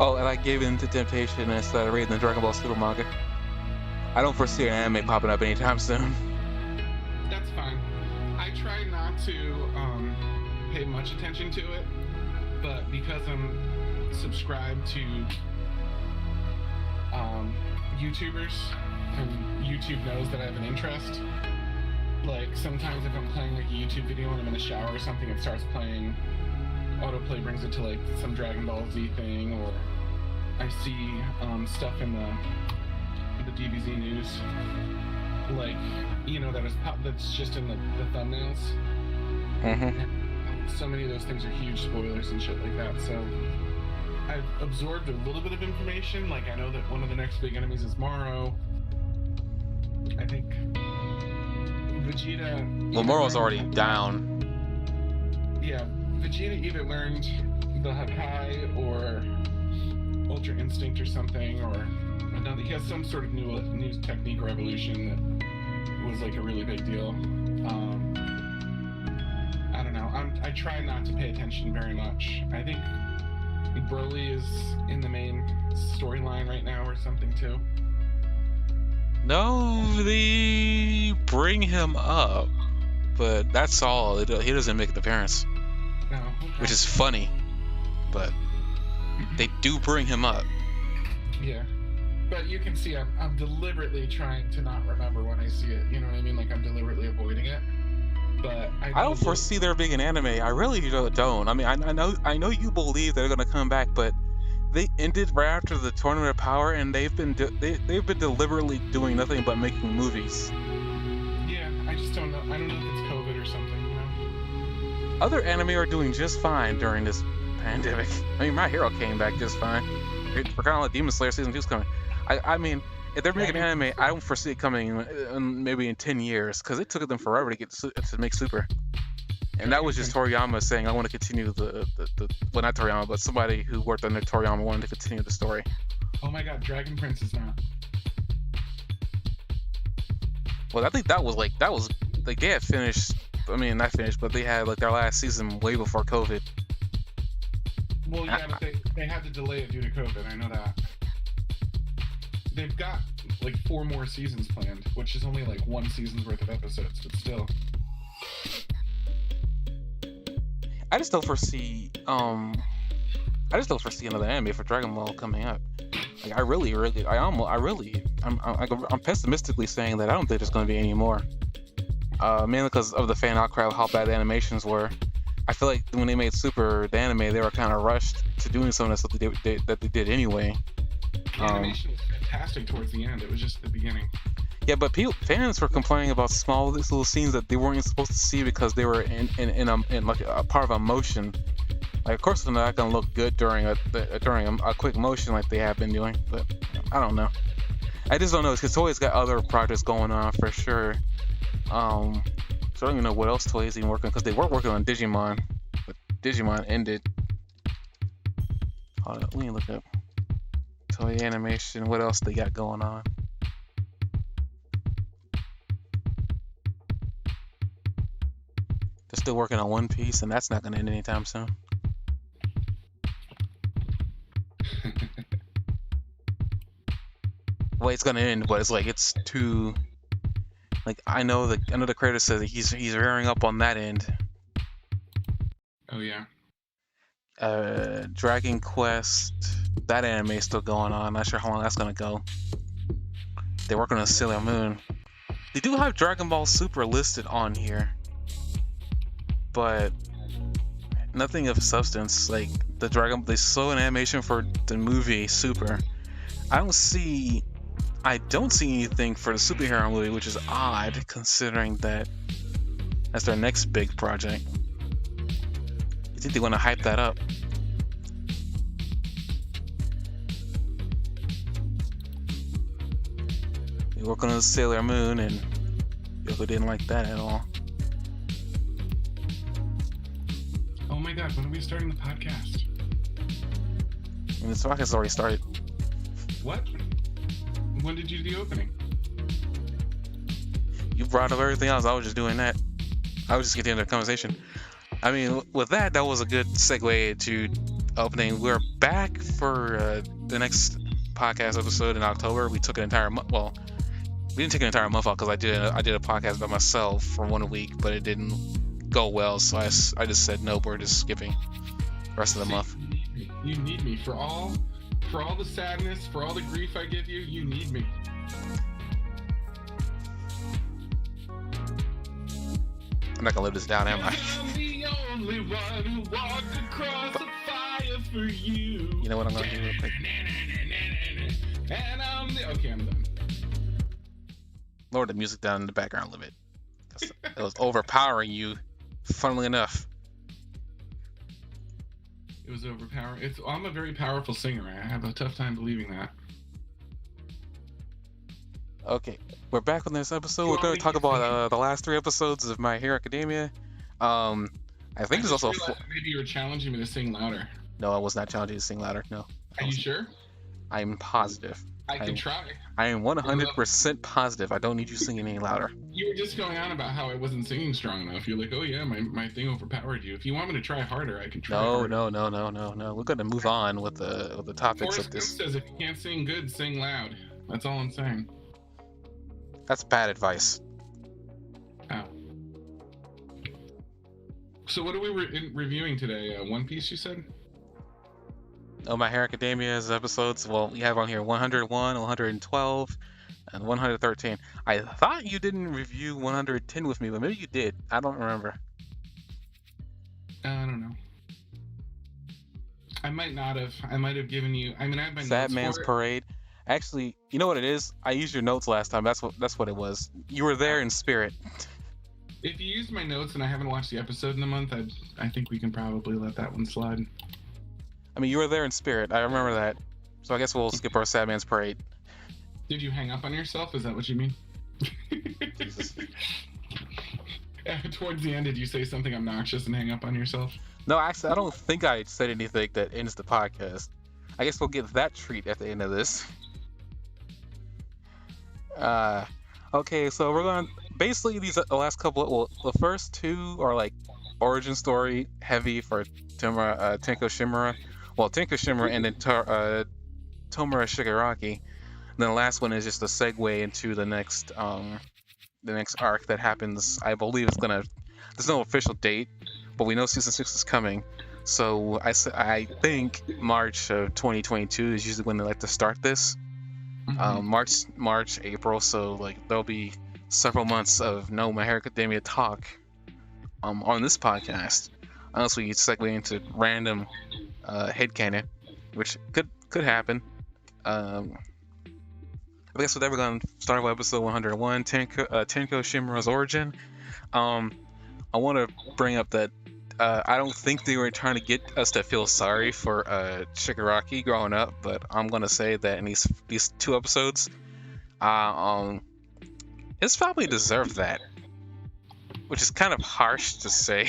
Oh, and I gave in to temptation and started reading the Dragon Ball Super manga. I don't foresee an anime popping up anytime soon. That's fine. I try not to pay much attention to it, but because I'm subscribed to YouTubers, and YouTube knows that I have an interest. Like, sometimes if I'm playing like a YouTube video and I'm in the shower or something, it starts playing, autoplay brings it to like some Dragon Ball Z thing, or I see stuff in the DBZ news, like, you know, that's just in the thumbnails. Mm-hmm. So many of those things are huge spoilers and shit like that, so I've absorbed a little bit of information. Like, I know that one of the next big enemies is Morrow. I think Vegeta... Well, Moro's already down. Yeah, Vegeta either learned the Hakai or Ultra Instinct or something, or another. He has some sort of new technique or evolution that was like a really big deal. I don't know. I try not to pay attention very much. I think Broly is in the main storyline right now or something too. No, they bring him up, but that's all. He doesn't make an appearance, No, okay. which is funny, but they do bring him up. Yeah. But you can see I'm deliberately trying to not remember when I see it. You know what I mean? Like, I'm deliberately avoiding it. But I don't foresee there being an anime. I really don't. I mean, I know you believe they're gonna come back, but they ended right after the Tournament of Power, and they've been deliberately doing nothing but making movies. Yeah, I just don't know. I don't know if it's COVID or something, you know? Other anime are doing just fine during this pandemic. I mean, MyHero came back just fine. We're kind of like Demon Slayer season 2's coming. I mean, if they're making anime, I don't foresee it coming maybe in 10 years, because it took them forever to get to make Super. And that was just Toriyama saying, I want to continue the well, not Toriyama, but somebody who worked under Toriyama wanted to continue the story. Oh my god, Dragon Prince is not. Well, I think that was like they had finished. I mean, not finished, but they had like their last season way before COVID. Well, yeah, but they had to delay it due to COVID. I know that. They've got like 4 more seasons planned, which is only like 1 season's worth of episodes, but still. I just don't foresee another anime for Dragon Ball coming up. Like, I'm pessimistically saying that I don't think there's going to be any more. Mainly because of the fan outcry of how bad the animations were. I feel like when they made Super, the anime, they were kind of rushed to doing some of the stuff that they did anyway. The animation was fantastic towards the end. It was just the beginning. Yeah, but fans were complaining about small little scenes that they weren't supposed to see because they were in like a part of a motion. Like, of course, they're not gonna look good during a quick motion like they have been doing. But I don't know. I just don't know, because Toei's got other projects going on for sure. So I don't even know what else Toei is even working, because they were working on Digimon, but Digimon ended. Hold on, let me look up Toei Animation. What else they got going on? They're still working on One Piece, and that's not going to end anytime soon. Well, it's going to end, but it's too. Like, I know the creator says that he's rearing up on that end. Oh yeah. Dragon Quest, that anime is still going on. Not sure how long that's going to go. They're working on Sailor Moon. They do have Dragon Ball Super listed on here, but nothing of substance. Like they saw an animation for the movie Super. I don't see anything for the superhero movie, which is odd considering that that's their next big project. You think they want to hype that up? They work on the Sailor Moon, and Yoko didn't like that at all. Oh my god, when are we starting the podcast? I mean, this podcast already started. What? When did you do the opening? You brought up everything else. I was just doing that. I was just getting into the conversation. I mean, with that was a good segue to opening. We're back for the next podcast episode in October. We took an entire month. Well, we didn't take an entire month off because I did a podcast by myself for 1 week, but it didn't go well. So I just said no. We're just skipping the rest of the month. You need me for all the sadness, for all the grief I give you. You need me. I'm not gonna live this down, am I? I'm the only one who walked across the fire for you. You know what I'm gonna do real quick? And okay, I'm done. Lower the music down in the background a little bit. It was overpowering you, funnily enough. It was overpowering. I'm a very powerful singer. I have a tough time believing that. Okay, we're back on this episode. We're going to talk about the last 3 episodes of My Hero Academia. I think there's also maybe you were challenging me to sing louder. No, I was not challenging you to sing louder. No. Are you sure? I'm positive. I can try. I am 100% positive. I don't need you singing any louder. You were just going on about how I wasn't singing strong enough. You're like, oh yeah, my thing overpowered you. If you want me to try harder, I can try. No. We're going to move on with the topics Forrest of this. Gump says if you can't sing good, sing loud. That's all I'm saying. That's bad advice. Oh. So what are we reviewing today? One Piece, you said? Oh, My Hero Academia's episodes. Well, we have on here 101, 112, and 113. I thought you didn't review 110 with me, but maybe you did. I don't remember. I don't know. I might not have. I might have given you. I mean, I have my Sad notes Man's for it. Parade. Actually, you know what it is? I used your notes last time. That's what it was. You were there in spirit. If you used my notes and I haven't watched the episode in a month, I think we can probably let that one slide. I mean, you were there in spirit. I remember that. So I guess we'll skip our Sad Man's Parade. Did you hang up on yourself? Is that what you mean? Jesus. Towards the end, did you say something obnoxious and hang up on yourself? No, actually, I don't think I said anything that ends the podcast. I guess we'll get that treat at the end of this. Okay, so we're going to... Basically, the last couple... Well, the first 2 are like origin story heavy for Tenko Shimura. Well, Tenko Shimura and then Tomura Shigaraki. And then the last one is just a segue into the next arc that happens. I believe it's gonna... There's no official date, but we know season 6 is coming. So I think March of 2022 is usually when they like to start this. Mm-hmm. March, April. So like there'll be several months of no My Hero Academia talk on this podcast, unless we segue into random headcanon, which could happen. I guess with that, we're going to start with episode 101, Tenko Shimura's origin. I want to bring up that I don't think they were trying to get us to feel sorry for Shigaraki growing up, but I'm going to say that in these 2 episodes, his family deserved that, which is kind of harsh to say.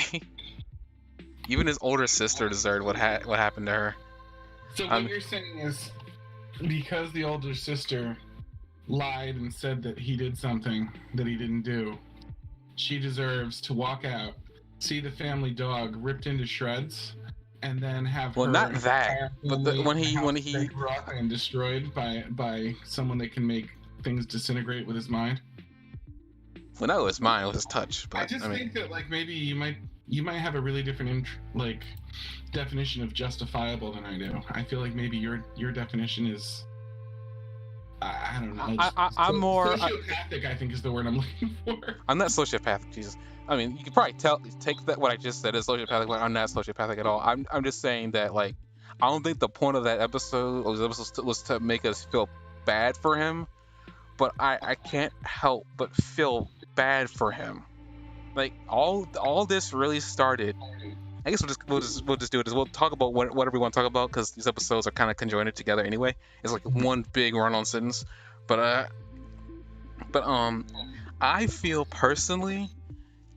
Even his older sister deserved what happened to her. So what you're saying is, because the older sister lied and said that he did something that he didn't do, she deserves to walk out, see the family dog ripped into shreds, and then have well, her not that, but when he and destroyed by someone that can make things disintegrate with his mind. Well, no, it was mine. It was his touch. But I mean, think that like maybe you might have a really different definition of justifiable than I do. I feel like maybe your definition is I don't know. I'm more sociopathic. I think is the word I'm looking for. I'm not sociopathic, Jesus. I mean, you could probably take that what I just said as sociopathic, but I'm not sociopathic at all. I'm just saying that like I don't think the point of that episode was to make us feel bad for him, but I can't help but feel bad for him. Like all this really started. I guess we'll just do it. We'll talk about whatever we want to talk about because these episodes are kind of conjoined together anyway. It's like one big run-on sentence. But I feel personally,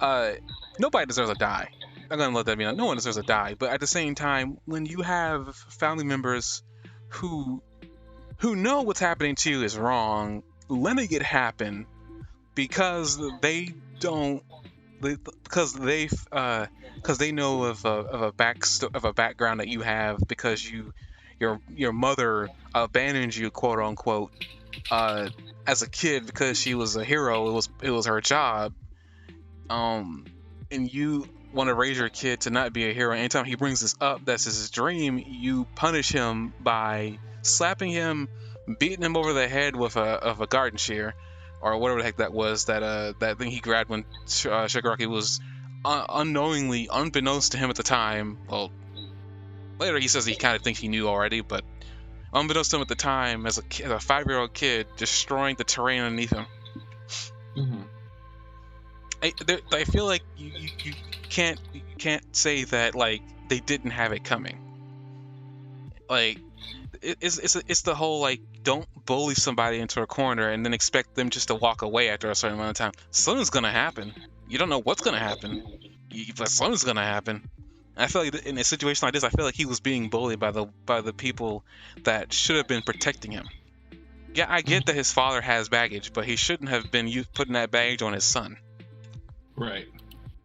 nobody deserves to die. I'm gonna let that be known. No one deserves to die. But at the same time, when you have family members who know what's happening to you is wrong, letting it happen because they don't because they know of a background that you have because your mother abandoned you, quote unquote, uh, as a kid because she was a hero. It was her job. Um, and you want to raise your kid to not be a hero. Anytime he brings this up, that's his dream. You punish him by slapping him, beating him over the head with a garden shear, or whatever the heck that was. That thing he grabbed when Shigaraki was unknowingly, unbeknownst to him at the time. Well, later he says he kind of thinks he knew already, but unbeknownst to him at the time, as a 5-year-old kid, destroying the terrain underneath him. Mm-hmm. I feel like you can't say that like they didn't have it coming. Like it's the whole like don't bully somebody into a corner and then expect them just to walk away after a certain amount of time. Something's gonna happen. You don't know what's gonna happen, but something's gonna happen. And I feel like in a situation like this, I feel like he was being bullied by the people that should have been protecting him. Yeah, I get that his father has baggage, but he shouldn't have been putting that baggage on his son. Right.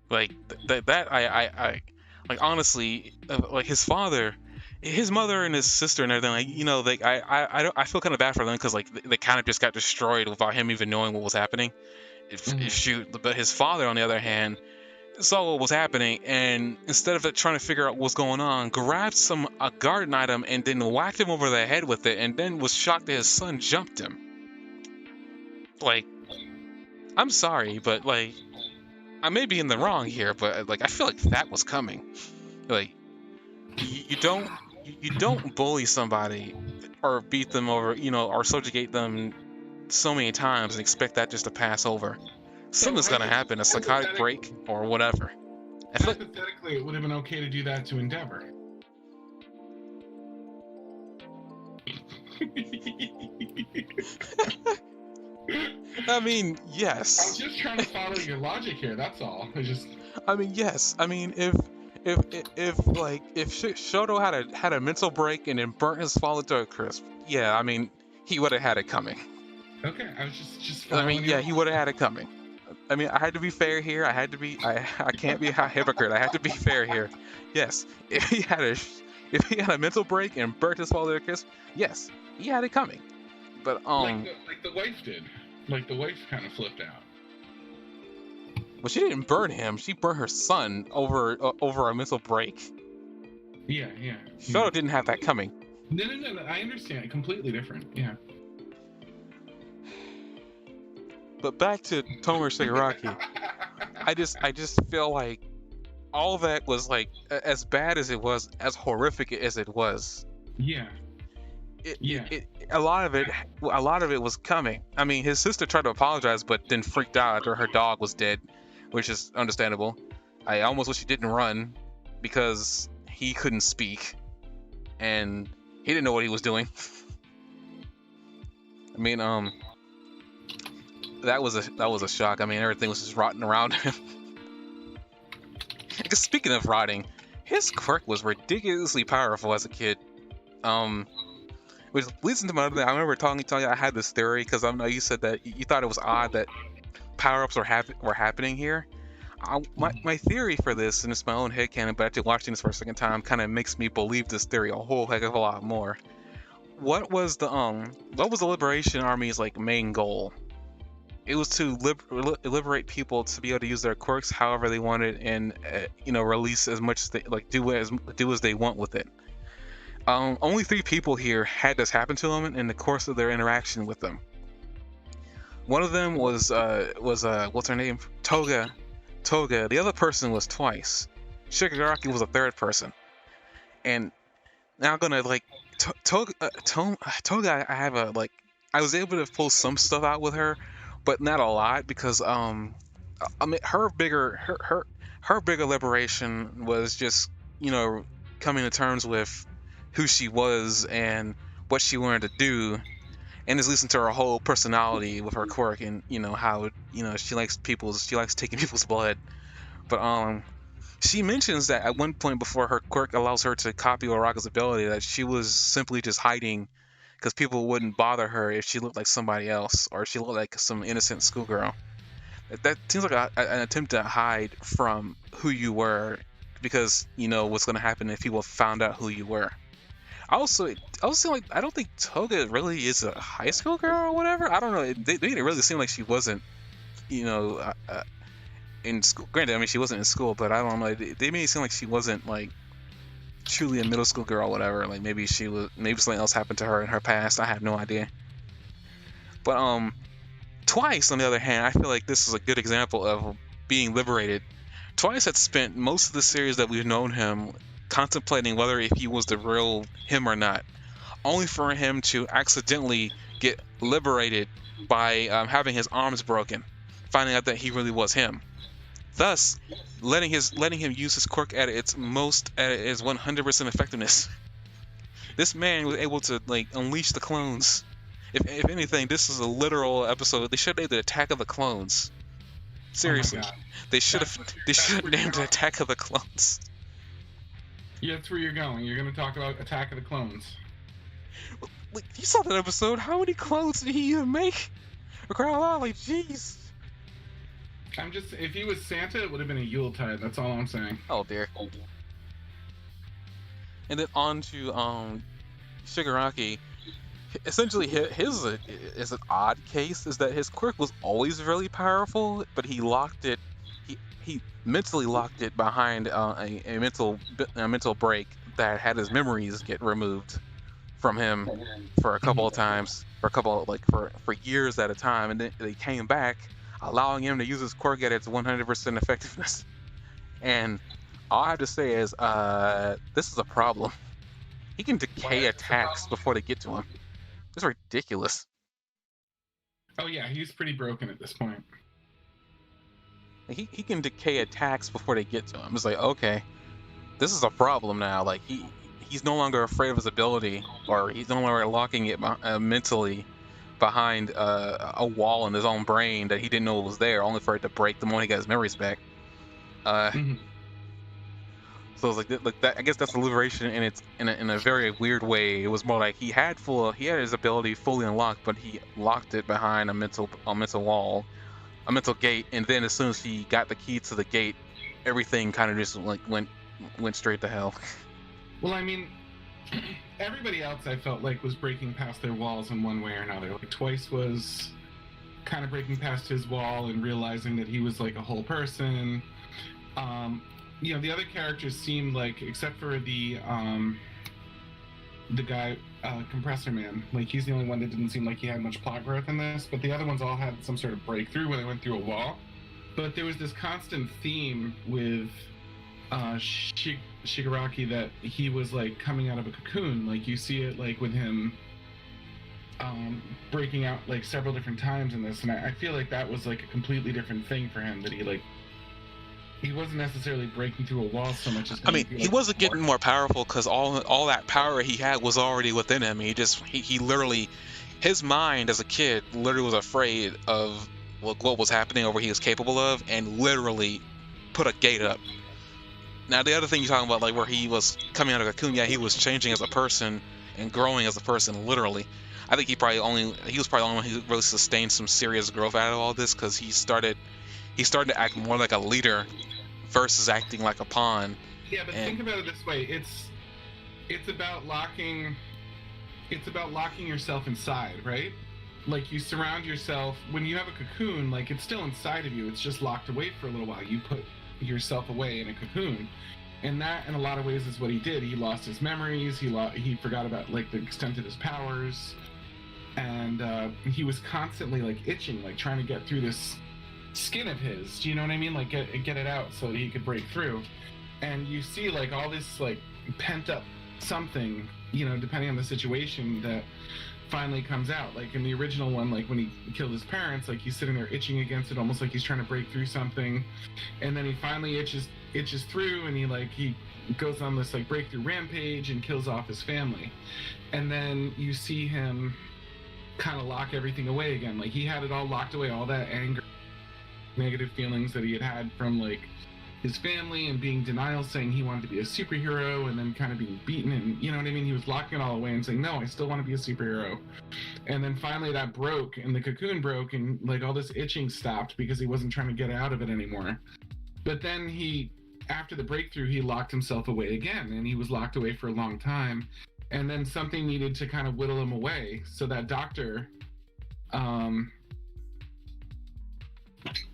Like that I like honestly like his father, his mother and his sister and everything, like like I feel kind of bad for them because like they kind of just got destroyed without him even knowing what was happening. Shoot, but his father on the other hand saw what was happening and instead of trying to figure out what's going on, grabbed a garden item and then whacked him over the head with it, and then was shocked that his son jumped him. Like, I'm sorry, but like I may be in the wrong here, but like I feel like that was coming. Like you don't bully somebody or beat them over, or subjugate them so many times and expect that just to pass over. Something's gonna happen, a psychotic break or whatever. Hypothetically, it would have been okay to do that to Endeavor. I mean, yes. I was just trying to follow your logic here. That's all. I mean, yes. I mean, if Shoto had a mental break and then burnt his father to a crisp, yeah, I mean, he would have had it coming. Okay, I was just. I mean, yeah, he would have had it coming. I mean, I had to be fair here. I can't be a hypocrite. I had to be fair here. Yes, if he had a mental break and burnt his father to a crisp, yes, he had it coming. But like the wife did. Like the wife kind of flipped out. Well, she didn't burn him. She burned her son over a mental break. Yeah. Shoto didn't have that coming. No. I understand. Completely different. Yeah. But back to Tomoe Shigaraki, I just feel like all that was like as bad as it was, as horrific as it was. Yeah. A lot of it was coming. I mean, his sister tried to apologize, but then freaked out after her dog was dead, which is understandable. I almost wish he didn't run because he couldn't speak and he didn't know what he was doing. I mean, that was a shock. I mean, everything was just rotting around him. Because speaking of rotting, his quirk was ridiculously powerful as a kid. Which leads into my other thing. I remember telling you I had this theory because I know you said that you thought it was odd that power-ups were happening here. My theory for this, and it's my own headcanon, but after watching this for a second time, kind of makes me believe this theory a whole heck of a lot more. What was the Liberation Army's like main goal? It was to liberate people to be able to use their quirks however they wanted and release as much as they like do as they want with it. Only 3 people here had this happen to them in the course of their interaction with them. One of them was what's her name? Toga. The other person was twice. Shigaraki was a third person. And now I'm gonna like Toga. I was able to pull some stuff out with her, but not a lot because I mean her bigger liberation was just coming to terms with who she was and what she wanted to do, and just listen to her whole personality with her quirk and how she likes taking people's blood. But she mentions that at one point before her quirk allows her to copy Uraraka's ability, that she was simply just hiding because people wouldn't bother her if she looked like somebody else or if she looked like some innocent schoolgirl. That seems like an attempt to hide from who you were, because you know what's going to happen if people found out who you were. I also like, I don't think Toga really is a high school girl or whatever. I don't know. They made it really seem like she wasn't, you know, in school. Granted, I mean she wasn't in school, but I don't know. They made it seem like she wasn't like truly a middle school girl or whatever. Like maybe something else happened to her in her past. I have no idea. But Twice, on the other hand, I feel like this is a good example of being liberated. Twice had spent most of the series that we've known him contemplating whether if he was the real him or not, only for him to accidentally get liberated by having his arms broken, finding out that he really was him. Thus, letting him use his quirk at its 100% effectiveness. This man was able to like unleash the clones. If anything, this is a literal episode. They should have named the Attack of the Clones. Seriously, Oh my God. they should have named it Attack of the Clones. Yeah, that's where you're going. You're going to talk about Attack of the Clones. Like, you saw that episode. How many clones did he even make? For crying out loud, like, jeez. If he was Santa, it would have been a Yuletide. That's all I'm saying. Oh dear. And then on to Shigaraki. Essentially, his is an odd case. Is that his quirk was always really powerful, but he locked it. He mentally locked it behind a mental break that had his memories get removed from him for a couple of times, for years at a time, and then they came back, allowing him to use his quirk at its 100% effectiveness. And all I have to say is, this is a problem. He can decay attacks before they get to him. It's ridiculous. Oh yeah, he's pretty broken at this point. He can decay attacks before they get to him. It's like, okay, this is a problem now. Like he's no longer afraid of his ability, or he's no longer locking it mentally behind a wall in his own brain that he didn't know was there, only for it to break the moment he got his memories back. So it's like that. I guess that's the liberation, and it's in a very weird way. It was more like he had his ability fully unlocked, but he locked it behind a mental wall, a mental gate, and then as soon as he got the key to the gate, everything kind of just like went straight to hell. Well, I mean, everybody else I felt like was breaking past their walls in one way or another. Like Twice was kind of breaking past his wall and realizing that he was like a whole person. You know, the other characters seemed like, except for the guy, Compressor Man, like he's the only one that didn't seem like he had much plot growth in this, but the other ones all had some sort of breakthrough when they went through a wall. But there was this constant theme with Shigaraki that he was like coming out of a cocoon. Like you see it like with him breaking out like several different times in this, and I feel like that was like a completely different thing for him, that he wasn't necessarily breaking through a wall so much as he wasn't getting more powerful because all that power he had was already within him. He literally, his mind as a kid literally was afraid of what was happening or what he was capable of, and literally put a gate up. Now the other thing you're talking about, like where he was coming out of a cocoon, yeah, he was changing as a person and growing as a person, literally. I think he was probably the only one who really sustained some serious growth out of all this, because he started to act more like a leader versus acting like a pawn. Yeah, but think about it this way: it's about locking yourself inside, right? Like you surround yourself when you have a cocoon. Like it's still inside of you. It's just locked away for a little while. You put yourself away in a cocoon, and that, in a lot of ways, is what he did. He lost his memories. He forgot about like the extent of his powers, and he was constantly like itching, like trying to get through this skin of his, do you know what I mean? Like get it out so that he could break through. And you see like all this like pent up something, you know, depending on the situation, that finally comes out. Like in the original one, like when he killed his parents, like he's sitting there itching against it, almost like he's trying to break through something, and then he finally itches through, and he goes on this like breakthrough rampage and kills off his family. And then you see him kind of lock everything away again. Like he had it all locked away, all that anger, negative feelings that he had from like his family and being denial, saying he wanted to be a superhero, and then kind of being beaten, and you know what I mean? He was locking it all away and saying, no, I still want to be a superhero. And then finally that broke, and the cocoon broke, and like all this itching stopped because he wasn't trying to get out of it anymore. But then after the breakthrough, he locked himself away again, and he was locked away for a long time. And then something needed to kind of whittle him away. So that doctor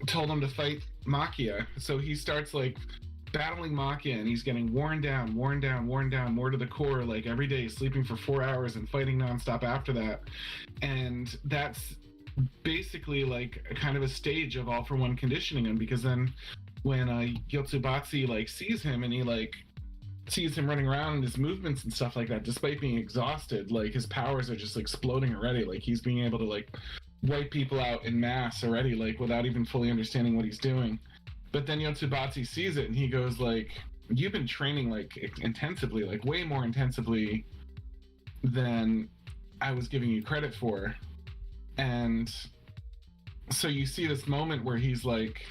told him to fight Makia. So he starts like battling Makia, and he's getting worn down, more to the core, like every day, sleeping for 4 hours and fighting nonstop after that. And that's basically like a kind of a stage of All for One conditioning him, because then when Yotsubatsu like sees him, and he like sees him running around and his movements and stuff like that, despite being exhausted, like his powers are just exploding already. Like he's being able to like wipe people out in mass already, like without even fully understanding what he's doing. But then Yotsubatsu sees it, and he goes like, you've been training like intensively, like way more intensively than I was giving you credit for. And so you see this moment where he's like,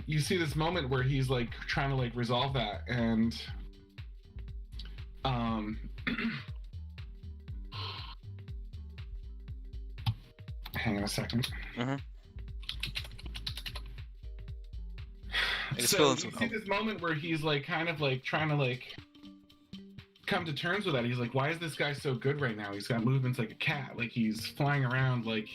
you see this moment where he's like trying to like resolve that, and hang on a second. So you see this moment where he's like kind of like trying to like come to terms with that. He's like, why is this guy so good right now? He's got movements like a cat, like he's flying around, like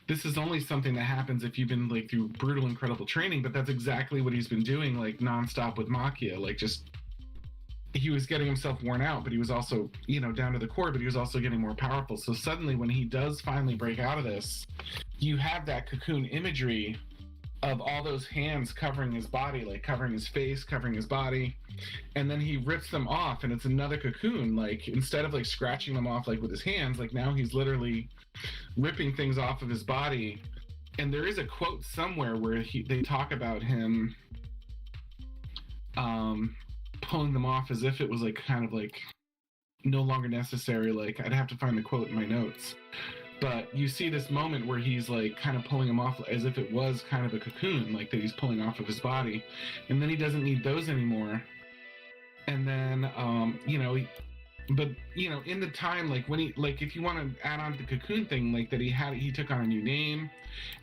this is only something that happens if you've been like through brutal, incredible training. But that's exactly what he's been doing, like nonstop with Makia. Like just, he was getting himself worn out, but he was also, you know, down to the core, but he was also getting more powerful. So suddenly when he does finally break out of this, you have that cocoon imagery of all those hands covering his body, like covering his face, covering his body. And then he rips them off, and it's another cocoon. Like instead of like scratching them off like with his hands, like now he's literally ripping things off of his body. And there is a quote somewhere where they talk about him pulling them off as if it was like kind of like no longer necessary. Like I'd have to find the quote in my notes. But you see this moment where he's like kind of pulling him off as if it was kind of a cocoon, like that he's pulling off of his body. And then he doesn't need those anymore. And then, you know, but, you know, in the time, like when he, like if you want to add on to the cocoon thing, like that he took on a new name,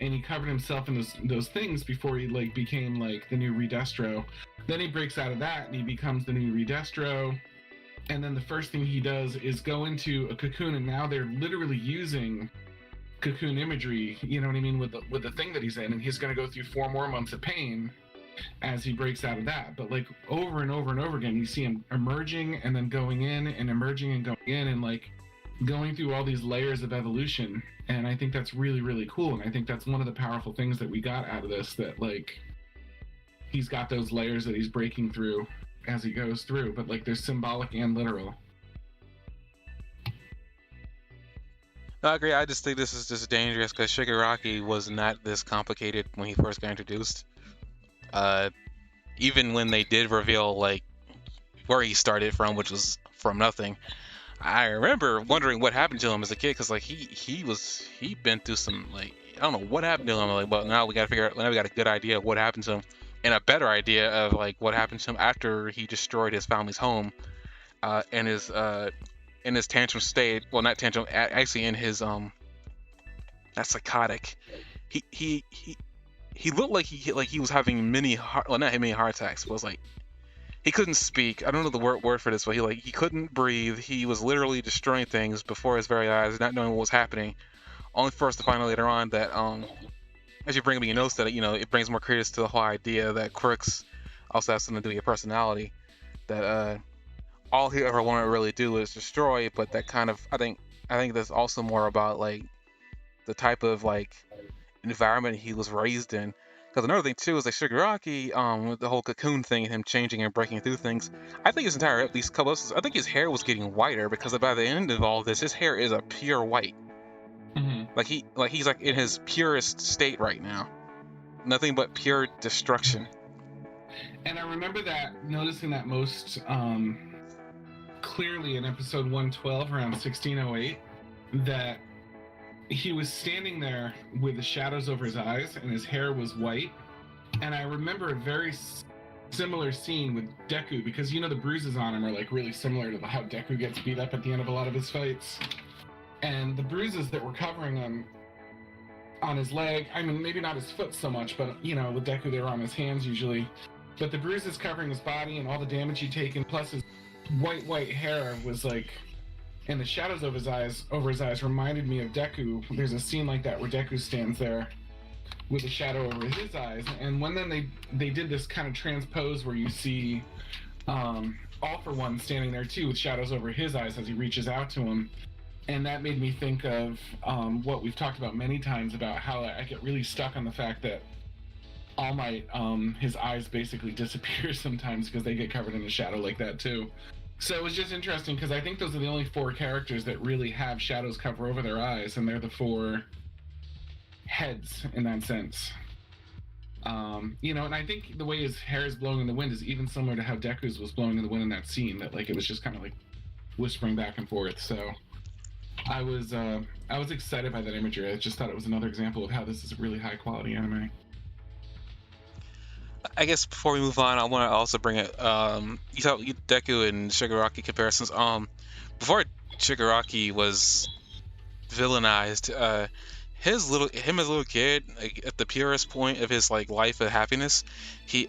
and he covered himself in those things before he like became like the new Redestro. Then he breaks out of that and he becomes the new Redestro. And then the first thing he does is go into a cocoon, and now they're literally using cocoon imagery, you know what I mean, with the thing that he's in, and he's going to go through 4 more months of pain as he breaks out of that. But like over and over and over again, you see him emerging and then going in and emerging and going in, and like going through all these layers of evolution. And I think that's really, really cool. And I think that's one of the powerful things that we got out of this, that like he's got those layers that he's breaking through as he goes through, but like they're symbolic and literal. No, I agree. I just think this is just dangerous because Shigaraki was not this complicated when he first got introduced. Even when they did reveal like where he started from, which was from nothing, I remember wondering what happened to him as a kid, because like he'd been through some, like, I don't know what happened to him. Like, but now we got to figure out. Now we got a good idea of what happened to him, and a better idea of like what happened to him after he destroyed his family's home, in his tantrum state. Well, not tantrum. Actually, in his that's psychotic. He looked like he was having not many heart attacks, but it was like he couldn't speak. I don't know the word for this, but he couldn't breathe. He was literally destroying things before his very eyes, not knowing what was happening. Only for us to find out later on that as you bring up, you notice that, you know, it brings more credence to the whole idea that quirks also has something to do with your personality. That all he ever wanted to really do is destroy, but that kind of, I think that's also more about like the type of like environment he was raised in. Because another thing too is like Shigaraki, with the whole cocoon thing and him changing and breaking through things. I think his entire, at least couple of, I think his hair was getting whiter, because by the end of all this, his hair is a pure white. Mm-hmm. He's like in his purest state right now. Nothing but pure destruction. And I remember noticing that most clearly in episode 112, around 1608, that he was standing there with the shadows over his eyes and his hair was white, And I remember a very similar scene with Deku, because the bruises on him are like really similar to how Deku gets beat up at the end of a lot of his fights. And the bruises that were covering him on his leg, I mean, maybe not his foot so much, but with Deku they were on his hands usually. But the bruises covering his body and all the damage he'd taken, plus his white hair was like, and the shadows of his eyes over his eyes reminded me of Deku. There's a scene like that where Deku stands there with a shadow over his eyes, and when then they did this kind of transpose where you see All For One standing there too with shadows over his eyes as he reaches out to him. And that made me think of what we've talked about many times about how I get really stuck on the fact that All Might, his eyes basically disappear sometimes because they get covered in a shadow like that too. So it was just interesting because I think those are the only 4 characters that really have shadows cover over their eyes, and they're the 4 heads in that sense. And I think the way his hair is blowing in the wind is even similar to how Deku's was blowing in the wind in that scene, that like it was just kind of like whispering back and forth. So I was excited by that imagery. I just thought it was another example of how this is a really high quality anime. I guess before we move on, I want to also bring it. You thought Deku and Shigaraki comparisons. Before Shigaraki was villainized, him as a little kid, like, at the purest point of his like life of happiness,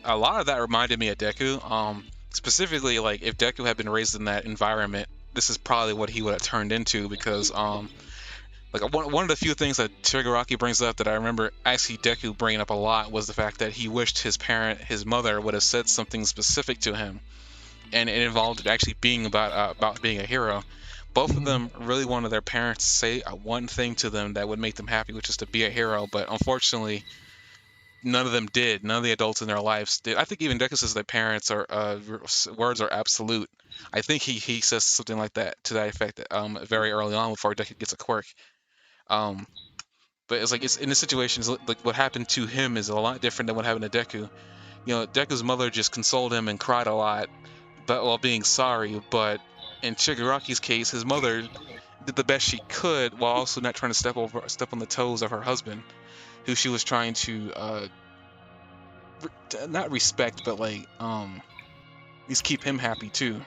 a lot of that reminded me of Deku. Specifically, like if Deku had been raised in that environment, this is probably what he would have turned into, because like one of the few things that Shigaraki brings up that I remember actually Deku bringing up a lot was the fact that he wished his mother would have said something specific to him, and it involved actually being about being a hero. Both of them really wanted their parents to say one thing to them that would make them happy, which is to be a hero. But unfortunately, none of them did. None of the adults in their lives did. I think even Deku says their parents are words are absolute. I think he says something like that, to that effect, very early on before Deku gets a quirk. But it's like it's in this situation, like what happened to him is a lot different than what happened to Deku. Deku's mother just consoled him and cried a lot, but while being sorry. But in Shigaraki's case, his mother did the best she could while also not trying to step on the toes of her husband, who she was trying to not respect, but like at least keep him happy too.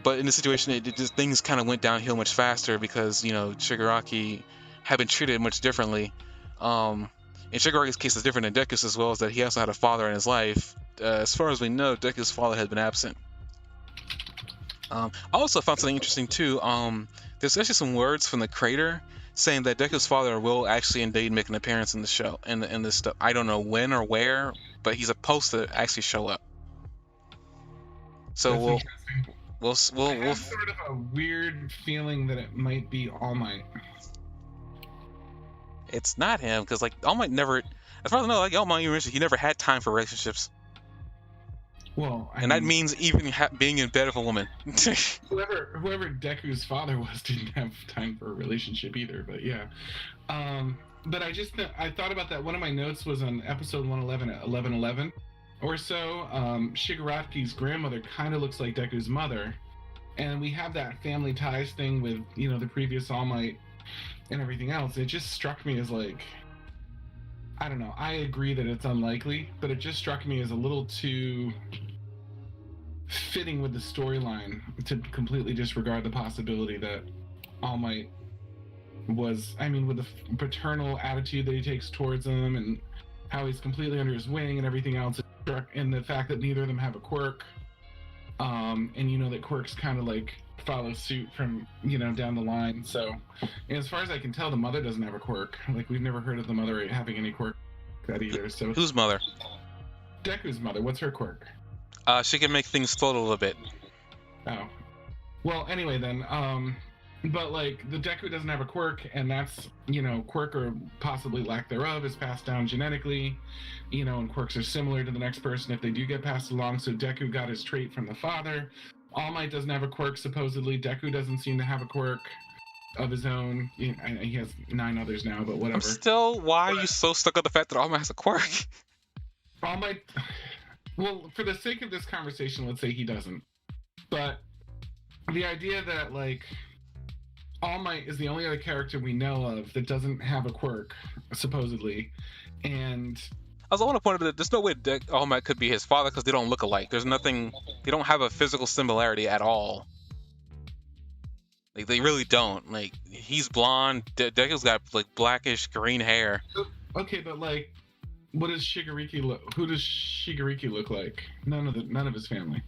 But in this situation, it just things kind of went downhill much faster because Shigaraki had been treated much differently. In Shigaraki's case, it's different than Deku's as well, as that he also had a father in his life. As far as we know, Deku's father had been absent. I also found something interesting too. There's actually some words from the creator saying that Deku's father will actually indeed make an appearance in the show, in this stuff. I don't know when or where, but he's supposed to actually show up. So we'll I have sort of a weird feeling that it might be All Might. It's not him, because like All Might never, as far as I know, like All Might, he never had time for relationships. Well, that means even being in bed with a woman. whoever Deku's father was didn't have time for a relationship either. But yeah, but I thought about that. One of my notes was on episode 111 at 11:11 or so. Shigaraki's grandmother kind of looks like Deku's mother, and we have that family ties thing with the previous All Might and everything else. It just struck me as like, I don't know. I agree that it's unlikely, but it just struck me as a little too fitting with the storyline to completely disregard the possibility that All Might was, with the paternal attitude that he takes towards him and how he's completely under his wing and everything else, and the fact that neither of them have a quirk, and that quirks kind of like follow suit from down the line. So as far as I can tell, the mother doesn't have a quirk. Like, we've never heard of the mother having any quirk that either. So whose mother? Deku's mother. What's her quirk? She can make things float a little bit. Oh, well, anyway then, but like the Deku doesn't have a quirk, and that's quirk or possibly lack thereof is passed down genetically, and quirks are similar to the next person if they do get passed along. So Deku got his trait from the father. All Might doesn't have a quirk, supposedly. Deku doesn't seem to have a quirk of his own. He has 9 others now, but whatever. Why are you so stuck on the fact that All Might has a quirk? All Might, well, for the sake of this conversation, let's say he doesn't. But the idea that, like, All Might is the only other character we know of that doesn't have a quirk, supposedly, and I want to point out that there's no way All Might could be his father because they don't look alike. There's nothing. They don't have a physical similarity at all. Like they really don't. Like he's blonde. Deku's got like blackish green hair. okay, but like, what does Shigariki look? Who does Shigariki look like? None of his family.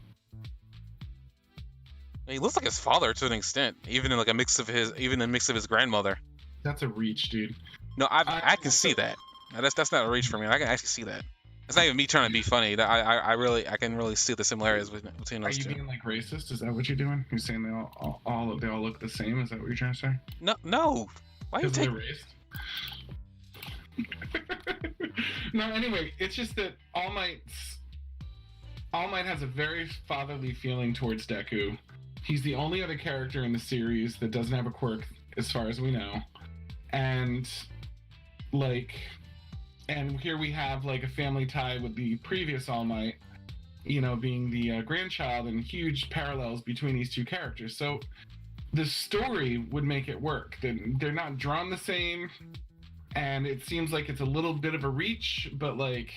He looks like his father to an extent, even in like a mix of his grandmother. That's a reach, dude. No, I can see that. That's not a reach for me. I can actually see that. It's not even me trying to be funny. I can really see the similarities between those two. Are you being like racist? Is that what you're doing? You're saying they all look the same? Is that what you're trying to say? No. Why you take? Race? No. Anyway, it's just that All Might has a very fatherly feeling towards Deku. He's the only other character in the series that doesn't have a quirk, as far as we know, and here we have like a family tie with the previous All Might, being the grandchild, and huge parallels between these two characters. So the story would make it work. They're not drawn the same, and it seems like it's a little bit of a reach, but like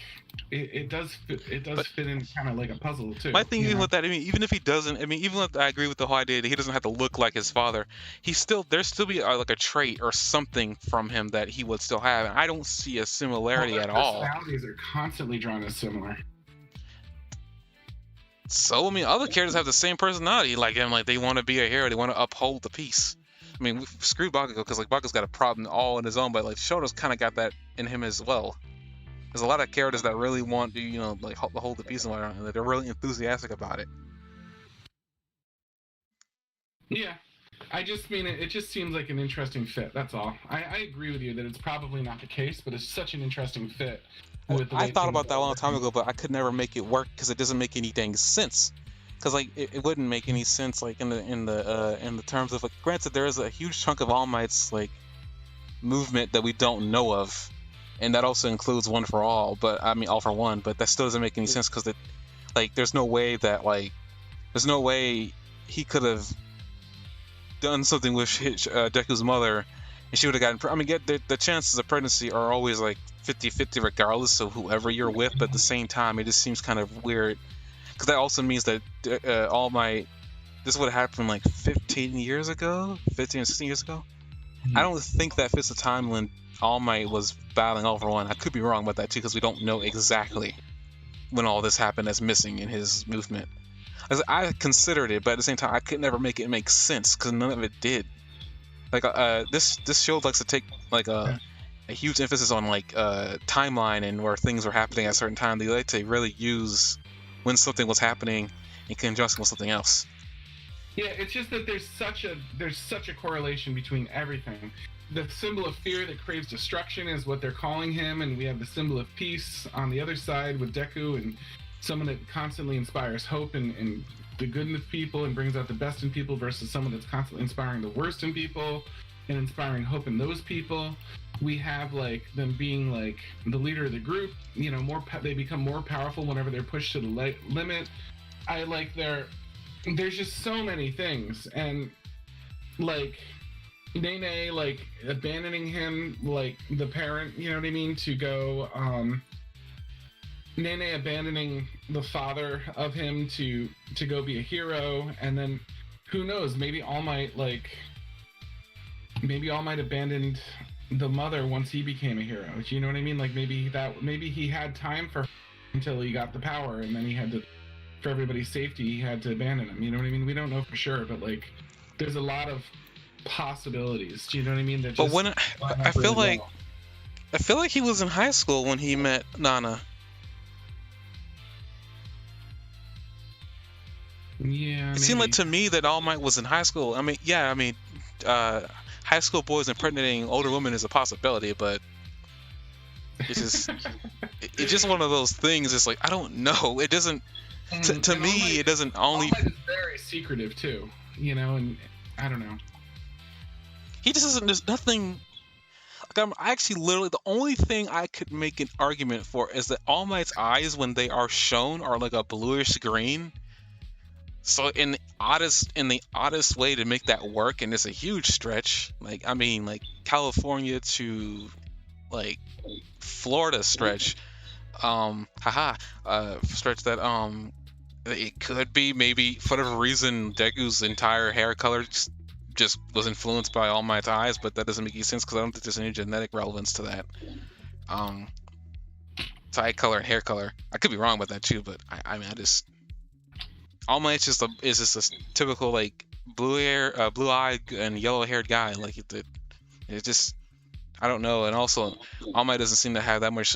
it does fit in kind of like a puzzle too. My thing even with that, even if he doesn't, even if I agree with the whole idea that he doesn't have to look like his father, there's still be like a trait or something from him that he would still have, and I don't see a similarity at all. Personalities are constantly drawn as similar. So other characters have the same personality like him, like they want to be a hero, they want to uphold the peace. Screw Bakugo because like Bakugo's got a problem all in his own, but like Shoto's kind of got that in him as well. There's a lot of characters that really want to, like hold the peace and whatnot, and they're really enthusiastic about it. Yeah, I just mean it just seems like an interesting fit. That's all. I agree with you that it's probably not the case, but it's such an interesting fit. I thought about that a long time ago, but I could never make it work because it doesn't make any dang sense. Because like it wouldn't make any sense like in the terms of like, granted there is a huge chunk of All Might's like movement that we don't know of, and that also includes One for All, but All for One, but that still doesn't make any sense because there's no way he could have done something with Deku's mother and she would have gotten the chances of pregnancy are always like 50-50 regardless of whoever you're with, but at the same time it just seems kind of weird because that also means that this would have happened like 15 or 16 years ago. I don't think that fits the time when All Might was battling All for One. I could be wrong about that too because we don't know exactly when all this happened that's missing in his movement. I considered it, but at the same time I could never make it make sense because none of it did. Like this show likes to take like a huge emphasis on like timeline and where things were happening at a certain time. They like to really use when something was happening in conjunction with something else. Yeah, it's just that there's such a correlation between everything. The symbol of fear that craves destruction is what they're calling him, and we have the symbol of peace on the other side with Deku, and someone that constantly inspires hope and the good in people and brings out the best in people versus someone that's constantly inspiring the worst in people and inspiring hope in those people. We have like them being like the leader of the group, they become more powerful whenever they're pushed to the limit. There's just so many things, and like Nene like abandoning him, like the parent, you know what I mean, to go Nene abandoning the father of him to go be a hero, and then who knows, maybe All Might abandoned the mother once he became a hero. You know what I mean? Like maybe he had time for until he got the power, and then he had to, for everybody's safety, he had to abandon him. You know what I mean? We don't know for sure, but like there's a lot of possibilities. Do you know what I mean? But when I feel like he was in high school when he met Nana. Yeah, it seemed like to me that All Might was in high school. High school boys impregnating older women is a possibility, but it's just one of those things. It's like I don't know. It doesn't. To me, it doesn't only. All Might is very secretive too, and I don't know. He just doesn't. There's nothing. Like I actually literally the only thing I could make an argument for is that All Might's eyes when they are shown are like a bluish green. So in the oddest way to make that work, and it's a huge stretch. Like I mean, like California to like Florida stretch. Stretch that it could be maybe for whatever reason Deku's entire hair color just was influenced by All Might's eyes, but that doesn't make any sense because I don't think there's any genetic relevance to that. To eye color and hair color. I could be wrong about that too, but I mean I just All Might's just is just a typical like blue hair, blue eyed and yellow haired guy. Like it just I don't know. And also All Might doesn't seem to have that much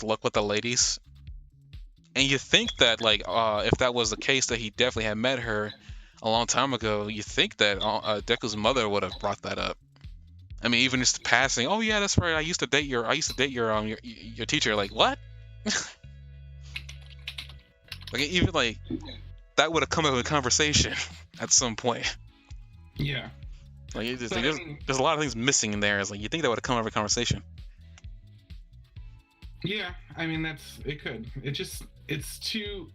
luck with the ladies. And you think that like if that was the case, that he definitely had met her a long time ago. You think that Deku's mother would have brought that up. I mean, even just passing. Oh yeah, that's right. I used to date your teacher. Like what? Like even like that would have come up in a conversation at some point. Yeah. Like there's a lot of things missing in there. It's like you think that would have come up in a conversation. Yeah, I mean it could. It's too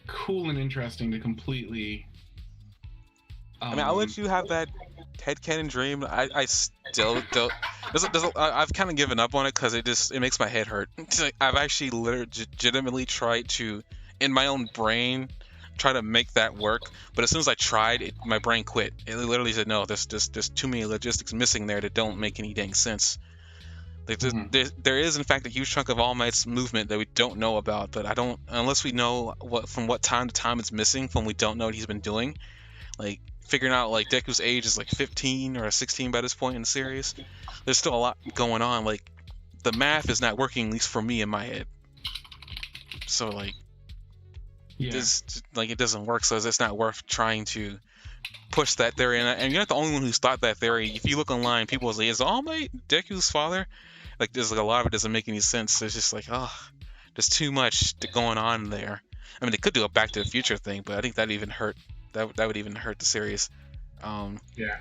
cool and interesting to completely. I mean, I'll let you have that headcanon dream. I still don't. I've kind of given up on it because it makes my head hurt. I've actually legitimately tried to, in my own brain, try to make that work. But as soon as I tried, my brain quit. It literally said, no, there's too many logistics missing there that don't make any dang sense. Like, there is in fact a huge chunk of All Might's movement that we don't know about, but unless we know from what time to time it's missing, from we don't know what he's been doing, like figuring out like Deku's age is like 15 or 16 by this point in the series. There's still a lot going on. Like the math is not working, at least for me in my head. So like, it doesn't work. So it's not worth trying to push that theory. And you're not the only one who's thought that theory. If you look online, people say, "Is All Might Deku's father?" Like there's like a lot of it doesn't make any sense. It's just like, there's too much going on there. I mean, they could do a Back to the Future thing, but I think that even hurt. That would even hurt the series. Yeah.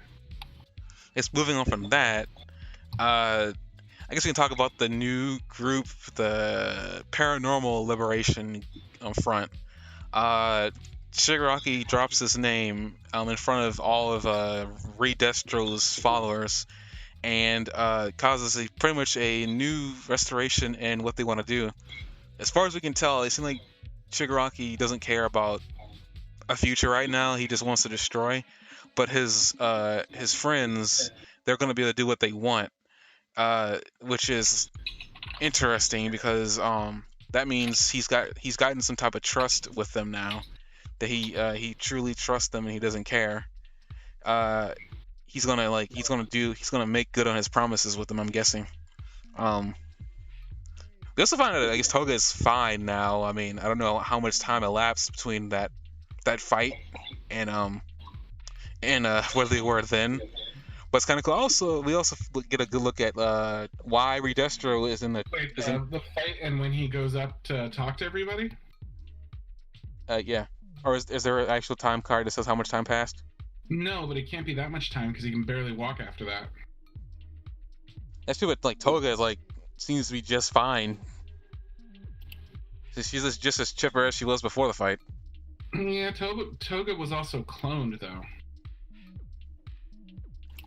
It's moving on from that. I guess we can talk about the new group, the Paranormal Liberation front. Shigaraki drops his name in front of all of Redestro's followers, and causes pretty much a new restoration in what they want to do. As far as we can tell, it seems like Shigaraki doesn't care about a future right now. He just wants to destroy. But his friends, they're going to be able to do what they want, which is interesting because that means he's gotten some type of trust with them now, that he truly trusts them and he doesn't care. He's gonna make good on his promises with them, I'm guessing. We also find out that I guess Toga is fine now. I mean, I don't know how much time elapsed between that fight and where they were then, but it's kind of cool. Also, we also get a good look at why Redestro is in the the fight and when he goes up to talk to everybody. Yeah, or is there an actual time card that says how much time passed? No, but it can't be that much time because he can barely walk after that. That's true, but like Toga is like seems to be just fine. She's just as chipper as she was before the fight. Yeah, Toga was also cloned though.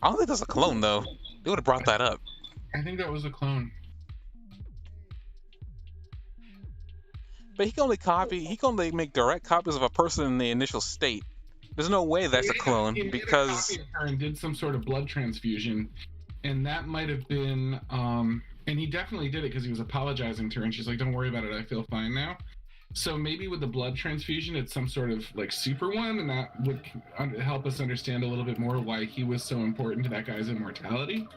I don't think that's a clone though. They would have brought that up. I think that was a clone. But he can only make direct copies of a person in the initial state. There's no way that's a clone because he her and did some sort of blood transfusion, and that might have been and he definitely did it because he was apologizing to her, and she's like, "Don't worry about it, I feel fine now." So maybe with the blood transfusion, it's some sort of like super one, and that would help us understand a little bit more why he was so important to that guy's immortality.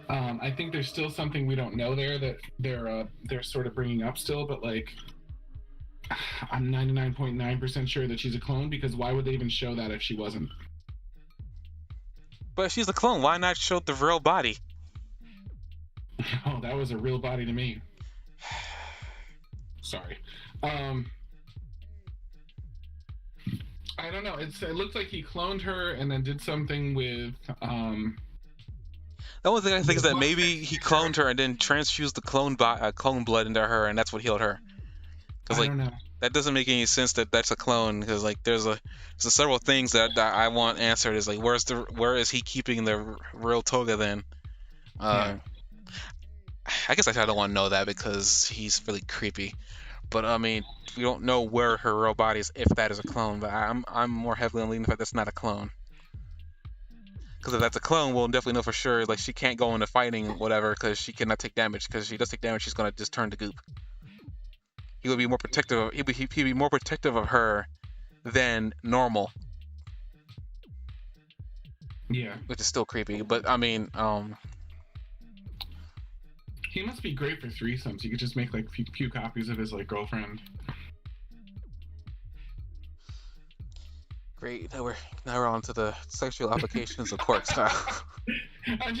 I think there's still something we don't know there that they're sort of bringing up still, but like I'm 99.9% sure that she's a clone, because why would they even show that if she wasn't? But if she's a clone, why not show the real body? Oh, that was a real body to me. Sorry. I don't know. It looked like he cloned her and then did something with. The only thing I think is that maybe he cloned her and then transfused the clone blood into her, and that's what healed her. Because I like don't know. that doesn't make any sense that that's a clone. Because like there's several things that I want answered. Is like where is he keeping the real Toga then? Yeah. I guess I don't want to know that because he's really creepy. But I mean, we don't know where her real body is if that is a clone. But I'm more heavily on leaning the fact that's not a clone. Because if that's a clone, we'll definitely know for sure. Like she can't go into fighting whatever because she cannot take damage. Because if she does take damage, she's gonna just turn to goop. He would be more protective. He'd be more protective of her than normal, Yeah. which is still creepy. But I mean, He must be great for threesomes. You could just make like few copies of his like girlfriend. great. Now we're on to the sexual applications of quirks now. I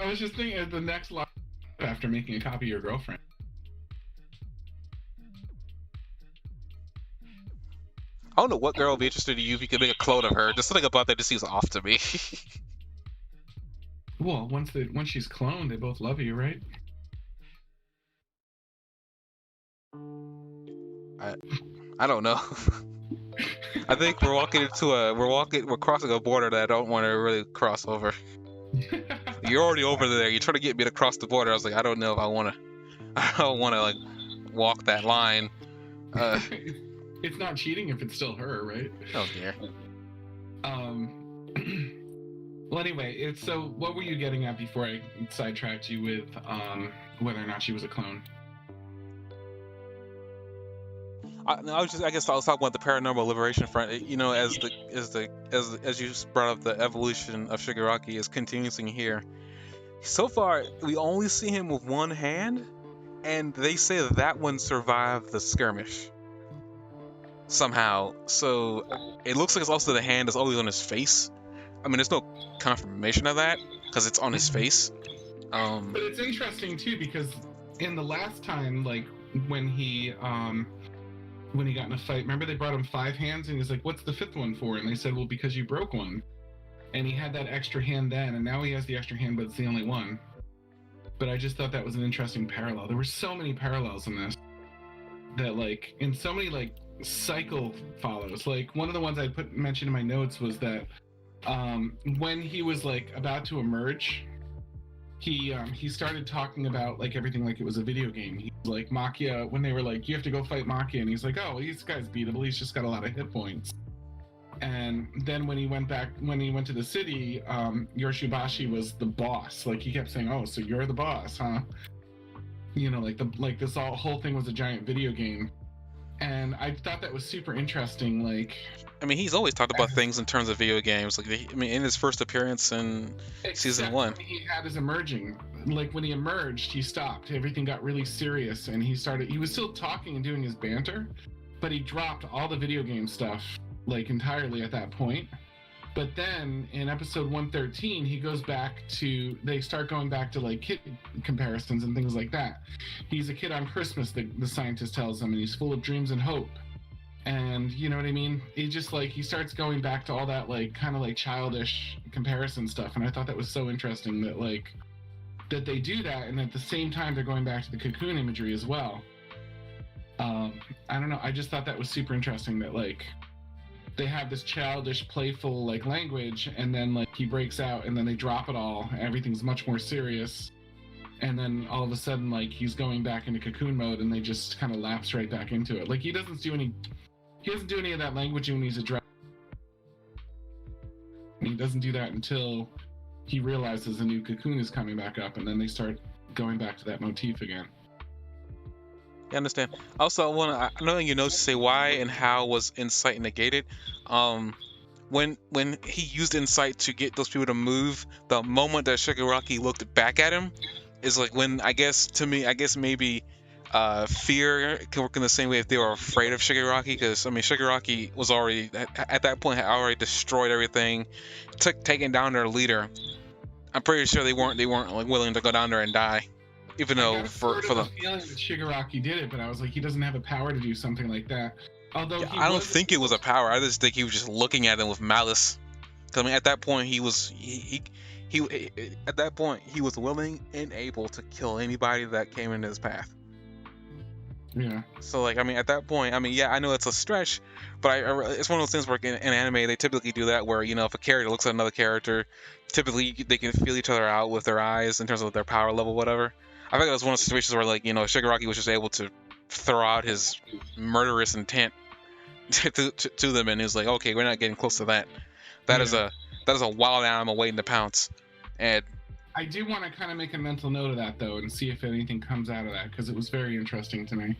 was just thinking of the next line after making a copy of your girlfriend. I don't know what girl would be interested in you if you could make a clone of her. Just something about that just seems off to me. Well, once she's cloned, they both love you, right? I don't know. I think we're crossing a border that I don't want to really cross over. You're already over there. You're trying to get me to cross the border. I was like, I don't know if I don't want to like walk that line. It's not cheating if it's still her, right? Oh dear. Well, anyway, so what were you getting at before I sidetracked you with whether or not she was a clone? I guess I was talking about the Paranormal Liberation Front. You know, as you brought up, the evolution of Shigaraki is continuing here. So far, we only see him with one hand, and they say that one survived the skirmish somehow. So it looks like it's also the hand is always on his face. I mean, there's no confirmation of that because it's on his face. But it's interesting too because in the last time, like when he got in a fight, remember they brought him 5 hands and he's like, "What's the 5th one for?" And they said, "Well, because you broke one." And he had that extra hand then, and now he has the extra hand, but it's the only one. But I just thought that was an interesting parallel. There were so many parallels in this that, like, in so many like cycle follows. Like one of the ones I mentioned in my notes was that when he was like about to emerge, he started talking about like everything like it was a video game. He's like Makia, when they were like, "You have to go fight Makia," and he's like, "Oh, well, this guy's beatable. He's just got a lot of hit points." And then when he went to the city, Yoshibashi was the boss. Like he kept saying, "Oh, so you're the boss, huh?" You know, like this whole thing was a giant video game. And I thought that was super interesting. Like, I mean, he's always talked about things in terms of video games. Like, I mean, in his first appearance in season 1, he had his emerging. Like when he emerged, he stopped. Everything got really serious, and he was still talking and doing his banter, but he dropped all the video game stuff like entirely at that point. But then in episode 113, they start going back to like kid comparisons and things like that. He's a kid on Christmas, the scientist tells him, and he's full of dreams and hope. And you know what I mean? He starts going back to all that like kind of like childish comparison stuff. And I thought that was so interesting that they do that, and at the same time they're going back to the cocoon imagery as well. I don't know. I just thought that was super interesting that like they have this childish, playful like language, and then like he breaks out, and then they drop it all. Everything's much more serious, and then all of a sudden like he's going back into cocoon mode, and they just kind of lapse right back into it. Like he doesn't do any of that language when he's addressed. He doesn't do that until he realizes a new cocoon is coming back up, and then they start going back to that motif again. I understand. Also, I know you know to say why and how was insight negated. When he used insight to get those people to move, the moment that Shigaraki looked back at him is like when I guess maybe fear can work in the same way if they were afraid of Shigaraki, because I mean Shigaraki was already at that point had already destroyed everything, taken down their leader. I'm pretty sure they weren't like willing to go down there and die. Even though for the feeling that Shigaraki did it, but I was like, he doesn't have a power to do something like that. Although I don't think it was a power. I just think he was just looking at him with malice. Because I mean, at that point, he was willing and able to kill anybody that came in his path. Yeah. So like, I mean, at that point, I mean, yeah, I know it's a stretch, but it's one of those things where in anime they typically do that, where if a character looks at another character, typically they can feel each other out with their eyes in terms of their power level, whatever. I think that was one of the situations where Shigaraki was just able to throw out his murderous intent to them, and is like, okay, we're not getting close to that. That is Yeah. a wild animal waiting to pounce, and I do want to kind of make a mental note of that though, and see if anything comes out of that, because it was very interesting to me.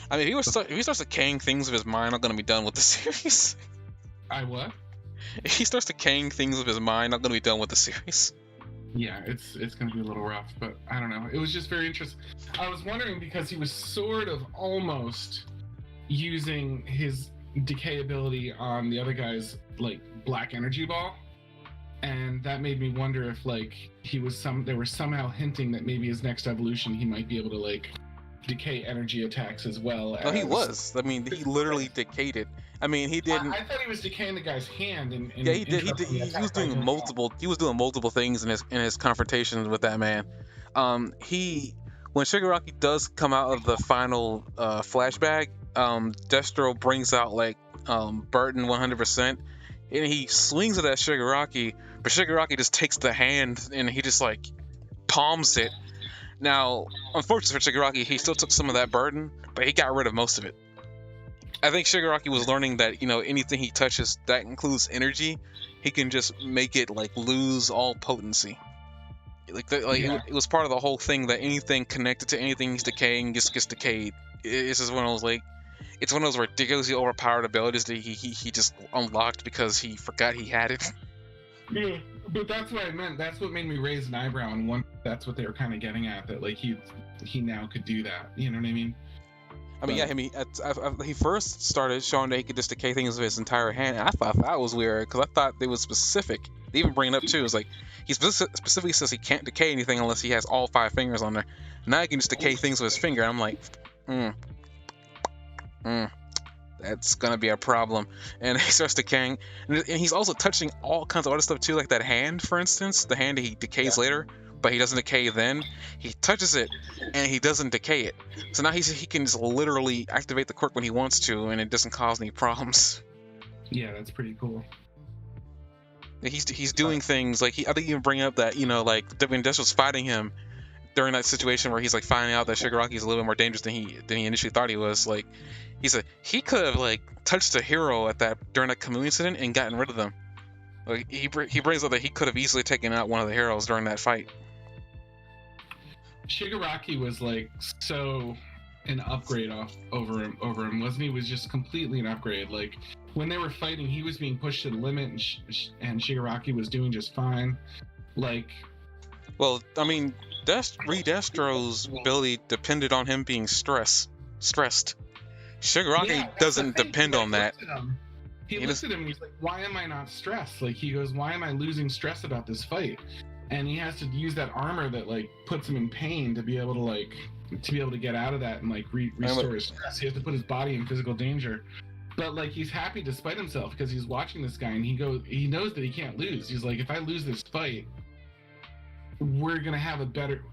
I mean, if he starts decaying things of his mind, I'm gonna be done with the series. I what? If he starts decaying things of his mind, I'm gonna be done with the series. Yeah, it's gonna be a little rough, but I don't know. It was just very interesting. I was wondering because he was sort of almost using his decay ability on the other guy's like black energy ball, and that made me wonder if like they were somehow hinting that maybe his next evolution he might be able to like decay energy attacks as well as. No, he was. I mean, he literally decayed it. I mean, he didn't. I thought he was decaying the guy's hand. Yeah, he did. He was doing multiple. He was doing multiple things in his confrontations with that man. When Shigaraki does come out of the final flashback, Destro brings out like Burton 100%, and he swings it at Shigaraki, but Shigaraki just takes the hand and he just like palms it. Now, unfortunately for Shigaraki, he still took some of that burden, but he got rid of most of it. I think Shigaraki was learning that anything he touches that includes energy, he can just make it like lose all potency. It was part of the whole thing that anything connected to anything he's decaying gets decayed. It's just one of those it's one of those ridiculously overpowered abilities that he just unlocked because he forgot he had it. Yeah, but that's what I meant. That's what made me raise an eyebrow, and that's what they were kind of getting at, that like he now could do that. You know what I mean? I mean, he first started showing that he could just decay things with his entire hand, and I thought that was weird because I thought they was specific. They even bring it up too. It's like he specifically says he can't decay anything unless he has all 5 fingers on there. Now he can just decay things with his finger. And I'm like, that's gonna be a problem. And he starts decaying, and he's also touching all kinds of other stuff too, like that hand, for instance, the hand that he decays later. But he doesn't decay then. He touches it, and he doesn't decay it. So now he can just literally activate the quirk when he wants to, and it doesn't cause any problems. Yeah, that's pretty cool. He's doing things like I think even bring up that like when Desh was fighting him during that situation where he's like finding out that Shigaraki is a little bit more dangerous than he initially thought he was. Like he said he could have like touched a hero during that canoe incident and gotten rid of them. Like he brings up that he could have easily taken out one of the heroes during that fight. Shigaraki was like so an upgrade over him, wasn't he? Was just completely an upgrade. Like when they were fighting, he was being pushed to the limit, and Shigaraki was doing just fine. Like, well, I mean, Destro's ability depended on him being stressed. Shigaraki doesn't depend on that. He looks at him and he's like, "Why am I not stressed?" Like he goes, "Why am I losing stress about this fight?" And he has to use that armor that like puts him in pain to be able to get out of that and like restore his stress. He has to put his body in physical danger. But like he's happy despite himself because he's watching this guy and he knows that he can't lose. He's like, if I lose this fight, we're gonna have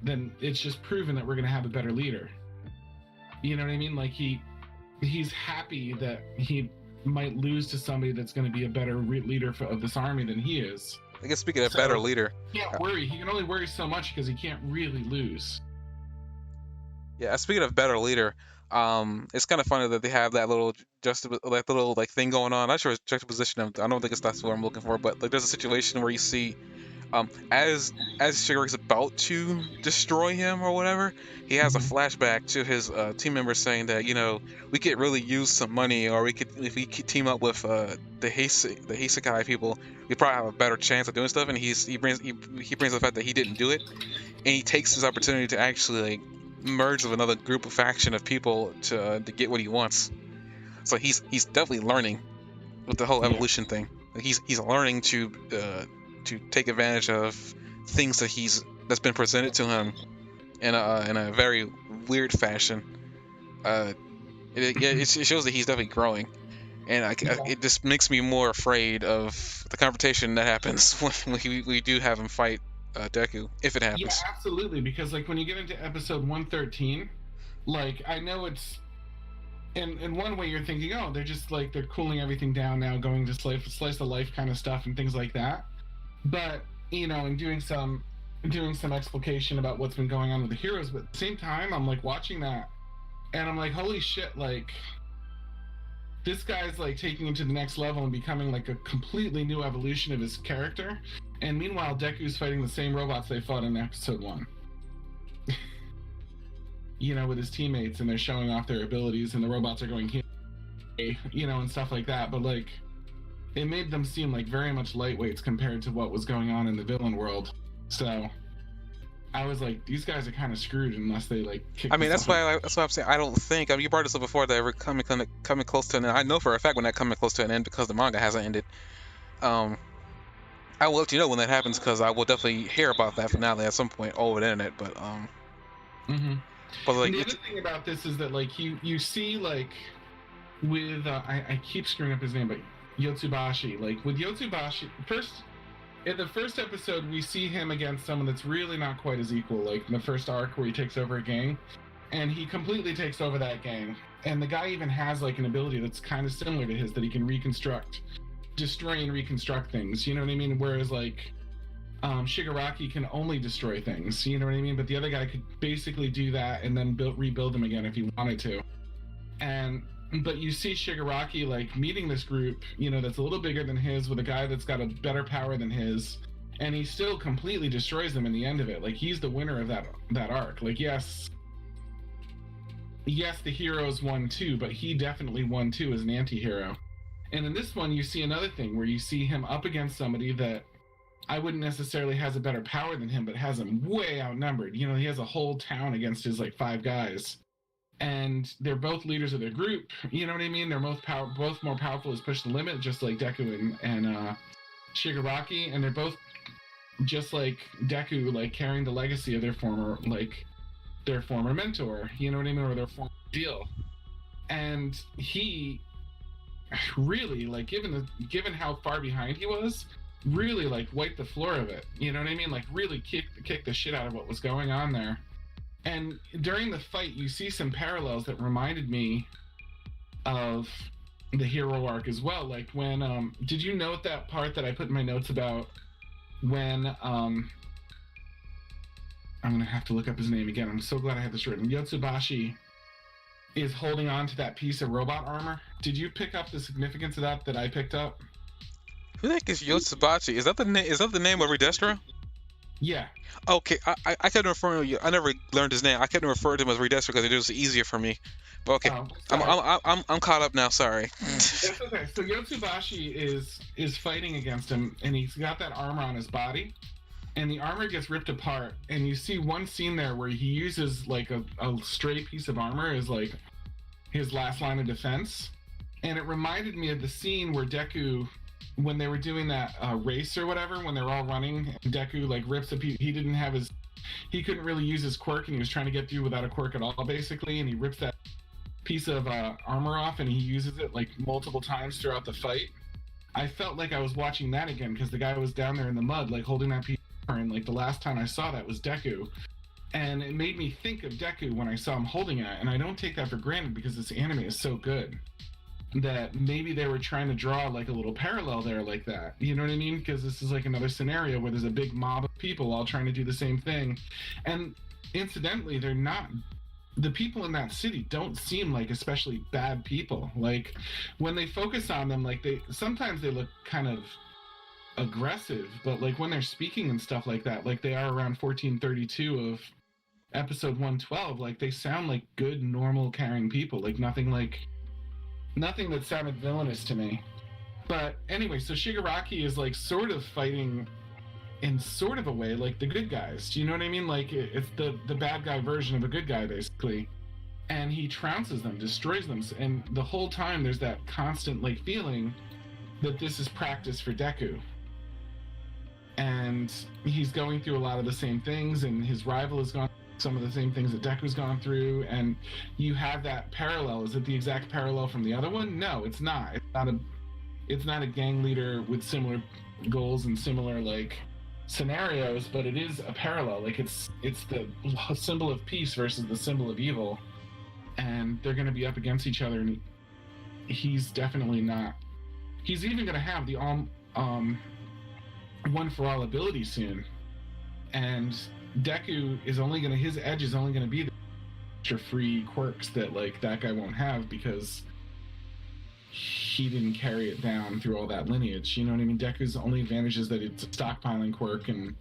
then it's just proven that we're gonna have a better leader. You know what I mean? Like he's happy that he might lose to somebody that's going to be a better leader of this army than he is. I guess speaking of better leader, he can't worry. He can only worry so much because he can't really lose. Yeah, speaking of better leader, it's kind of funny that they have that little thing going on. I'm not sure it's juxtaposition. I don't think that's what I'm looking for, but like there's a situation where you see, as Shigaraki's about to destroy him or whatever, he has a flashback to his team members saying that we could really use some money, or if we could team up with the Hisekai people, we probably have a better chance of doing stuff. And he brings the fact that he didn't do it, and he takes his opportunity to actually like merge with another group of faction of people to get what he wants. So he's definitely learning with the whole evolution thing. Like he's learning to take advantage of things that's been presented to him in a very weird fashion. It shows that he's definitely growing, and it just makes me more afraid of the confrontation that happens when we do have him fight Deku, if it happens. Yeah, absolutely. Because like when you get into episode 113, Like, I know it's in one way you're thinking, oh, they're just like they're cooling everything down now, going to slice of life kind of stuff and things like that. But and doing some explication about what's been going on with the heroes. But at the same time, I'm like watching that, and I'm like, holy shit, like this guy's like taking him to the next level and becoming like a completely new evolution of his character. And meanwhile, Deku's fighting the same robots they fought in episode 1. With his teammates, and they're showing off their abilities, and the robots are going here, and stuff like that. But like, it made them seem like very much lightweights compared to what was going on in the villain world. So I was like, these guys are kind of screwed unless they like kick. I mean, that's why I'm saying I don't think. I mean, you brought this up before that ever coming close to an end. I know for a fact when that coming close to an end because the manga hasn't ended. I will let you know when that happens because I will definitely hear about that finale at some point over the internet. But But like, and the other thing about this is that like you see like with I keep screwing up his name, but Yotsubashi. Like with Yotsubashi, in the first episode we see him against someone that's really not quite as equal. Like in the first arc where he takes over a gang, and he completely takes over that gang. And the guy even has like an ability that's kind of similar to his, that he can destroy and reconstruct things. You know what I mean? Whereas like Shigaraki can only destroy things, you know what I mean? But the other guy could basically do that and then rebuild them again if he wanted to. But you see Shigaraki like meeting this group, that's a little bigger than his, with a guy that's got a better power than his, and he still completely destroys them in the end of it. Like he's the winner of that arc. Like yes, the heroes won too, but he definitely won too as an anti-hero. And in this one, you see another thing where you see him up against somebody that I wouldn't necessarily has a better power than him, but has him way outnumbered. He has a whole town against his like 5 guys, and they're both leaders of their group. You know what I mean? They're both more powerful as push the limit, just like Deku and Shigaraki, and they're both just like Deku, like carrying the legacy of their former mentor. You know what I mean? Or their former deal. And he really, like, given how far behind he was, really like wiped the floor of it. You know what I mean? Like really kicked the shit out of what was going on there. And during the fight, you see some parallels that reminded me of the hero arc as well. Like when did you note that part that I put in my notes about when I'm gonna have to look up his name again. I'm so glad I had this written. Yotsubashi is holding on to that piece of robot armor. Did you pick up the significance of that I picked up? Who the heck is Yotsubashi? Is that the name of Redestro? Yeah. Okay, I kept referring to you. I never learned his name. I kept referring to him as Redestro because it was easier for me. But okay, I'm caught up now. Sorry. It's okay. So Yotsubashi is fighting against him, and he's got that armor on his body, and the armor gets ripped apart. And you see one scene there where he uses like a stray piece of armor as like his last line of defense, and it reminded me of the scene where Deku, when they were doing that race or whatever, when they were all running, Deku like rips a piece. He couldn't really use his quirk, and he was trying to get through without a quirk at all, basically. And he rips that piece of armor off, and he uses it like multiple times throughout the fight. I felt like I was watching that again because the guy was down there in the mud, like holding that piece of armor, and like the last time I saw that was Deku. And it made me think of Deku when I saw him holding it, and I don't take that for granted because this anime is so good that maybe they were trying to draw like a little parallel there like that. You know what I mean? Because this is like another scenario where there's a big mob of people all trying to do the same thing. And incidentally, the people in that city don't seem like especially bad people. Like when they focus on them, like sometimes they look kind of aggressive, but like when they're speaking and stuff like that, like they are around 1432 of episode 112, like they sound like good, normal, caring people. Like nothing that sounded villainous to me. But anyway, so Shigaraki is like sort of fighting in sort of a way like the good guys. Do you know what I mean? Like it's the bad guy version of a good guy, basically. And he trounces them, destroys them. And the whole time there's that constant like feeling that this is practice for Deku. And he's going through a lot of the same things, and his rival has gone some of the same things that Deku's gone through, and you have that parallel. Is it the exact parallel from the other one? No, it's not. It's not a gang leader with similar goals and similar like scenarios, but it is a parallel. Like it's the symbol of peace versus the symbol of evil. and they're going to be up against each other, and he's definitely not. He's even going to have the one for all ability soon, and Deku is only going to, his edge is only going to be the extra free quirks that like that guy won't have because he didn't carry it down through all that lineage. You know what I mean? Deku's only advantage is that it's a stockpiling quirk, and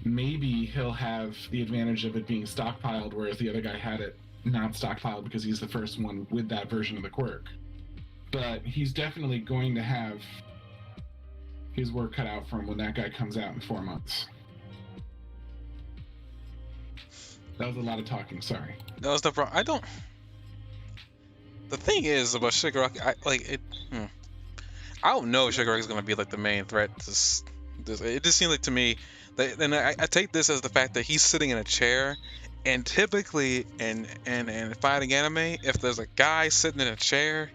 maybe he'll have the advantage of it being stockpiled, whereas the other guy had it not stockpiled because he's the first one with that version of the quirk. But he's definitely going to have his work cut out for him when that guy comes out in 4 months. That was a lot of talking, sorry. No, it's no problem. I don't. The thing is about Shigaraki, I don't know if Shigaraki's gonna be like the main threat. It just seems like to me that, and I take this as the fact that he's sitting in a chair, and typically in fighting anime, if there's a guy sitting in a chair,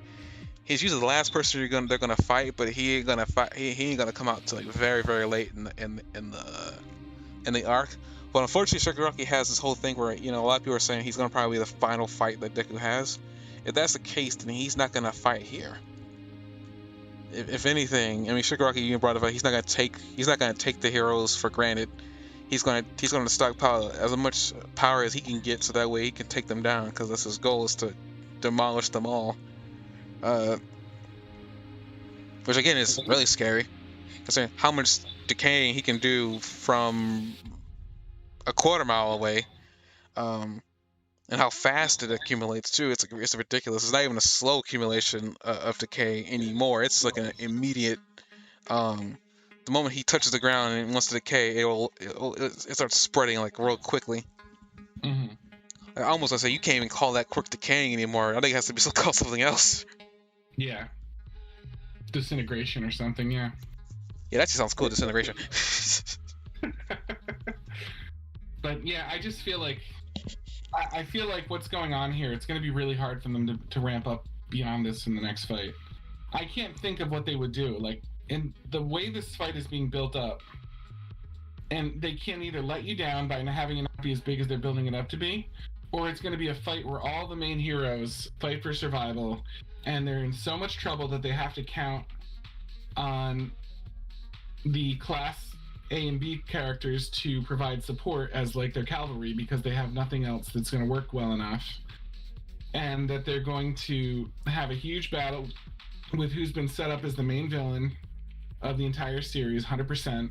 he's usually the last person they're gonna fight, but he ain't gonna fight. He ain't gonna come out till like very very late in the arc. But unfortunately, Shigaraki has this whole thing where, you know, a lot of people are saying he's gonna probably be the final fight that Deku has. If that's the case, then he's not gonna fight here. If anything, I mean, Shigaraki, you brought it up. He's not gonna take the heroes for granted. He's gonna stockpile as much power as he can get, so that way he can take them down. Because that's his goal, is to demolish them all. Which again is really scary, considering how much decaying he can do from a quarter mile away, and how fast it accumulates too. It's ridiculous. It's not even a slow accumulation of decay anymore. It's like an immediate. The moment he touches the ground and wants to decay, it starts spreading like real quickly. Mm-hmm. I almost want to say you can't even call that quirk decaying anymore. I think it has to be called something else. Yeah. Disintegration or something, yeah. Yeah, that just sounds cool, disintegration. But yeah, I just feel like I feel like what's going on here, it's going to be really hard for them to ramp up beyond this in the next fight. I can't think of what they would do. Like, in the way this fight is being built up, and they can either let you down by not having it not be as big as they're building it up to be, or it's going to be a fight where all the main heroes fight for survival, and they're in so much trouble that they have to count on the class A and B characters to provide support as like their cavalry, because they have nothing else that's going to work well enough, and that they're going to have a huge battle with who's been set up as the main villain of the entire series 100%,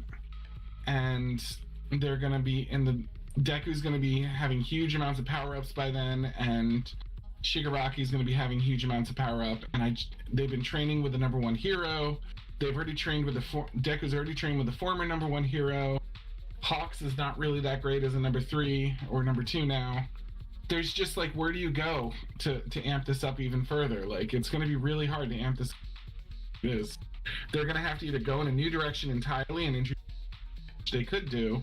and they're going to be in the Deku's going to be having huge amounts of power-ups by then, and Shigaraki's going to be having huge amounts of power-up, and they've been training with the number one hero. They've already trained with Deku's already trained with the former number one hero. Hawks is not really that great as a number 3 or number 2 now. There's just like, where do you go to amp this up even further? Like, it's going to be really hard to amp this. It is. They're going to have to either go in a new direction entirely and introduce, which they could do,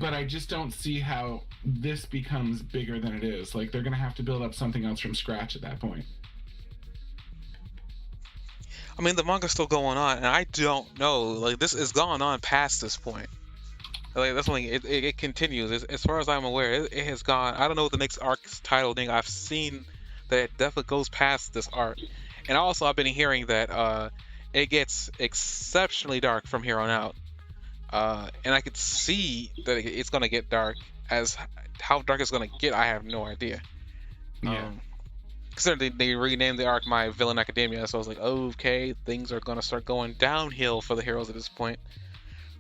but I just don't see how this becomes bigger than it is. Like, they're going to have to build up something else from scratch at that point. I mean, the manga's still going on, and I don't know. Like, this is gone on past this point. Like, that's one thing. It continues. As far as I'm aware, it has gone. I don't know what the next arc's title thing. I've seen that it definitely goes past this arc, and also I've been hearing that it gets exceptionally dark from here on out. And I could see that it's gonna get dark. As how dark it's gonna get, I have no idea. Yeah. Considering they renamed the arc My Villain Academia, so I was like, okay, things are gonna start going downhill for the heroes at this point.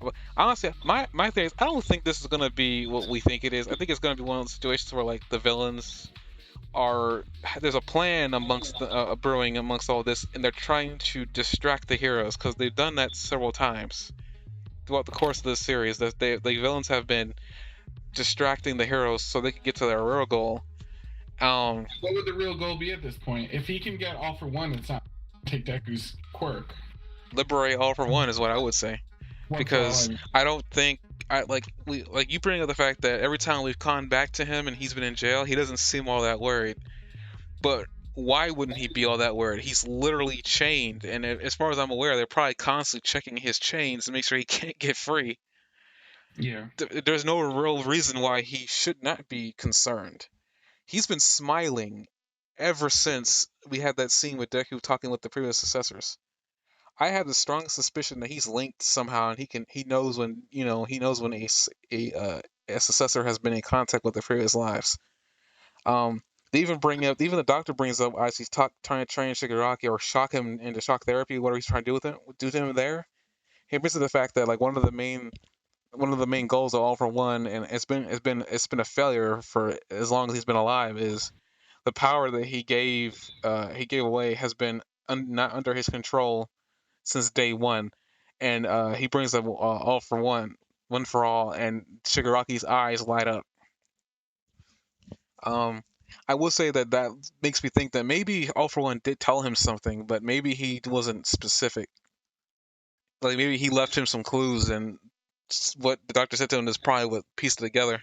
But honestly, my theory is, I don't think this is gonna be what we think it is. I think it's gonna be one of those situations where like the villains there's a plan amongst brewing amongst all this, and they're trying to distract the heroes, because they've done that several times throughout the course of this series. That the villains have been distracting the heroes so they can get to their real goal. What would the real goal be at this point? If he can get All for One, it's not take Deku's quirk. Liberate All for One is what I would say, because I don't think you bring up the fact that every time we've gone back to him and he's been in jail, he doesn't seem all that worried. But why wouldn't he be all that worried? He's literally chained, and as far as I'm aware, they're probably constantly checking his chains to make sure he can't get free. Yeah. There's no real reason why he should not be concerned. He's been smiling ever since we had that scene with Deku talking with the previous successors. I have the strong suspicion that he's linked somehow, and he knows when he knows when a successor has been in contact with the previous lives. They even bring up, even the doctor brings up as he's trying to train Shigaraki or shock him into shock therapy, whatever he's trying to do to him there. He brings up the fact that like one of the main goals of All for One, and it's been a failure for as long as he's been alive, is the power that he gave away has been not under his control since day one, and he brings up All for One, One for All, and Shigaraki's eyes light up. Um, I will say that that makes me think that maybe All for One did tell him something, but maybe he wasn't specific. Like maybe he left him some clues, and what the doctor said to him is probably what pieced it together.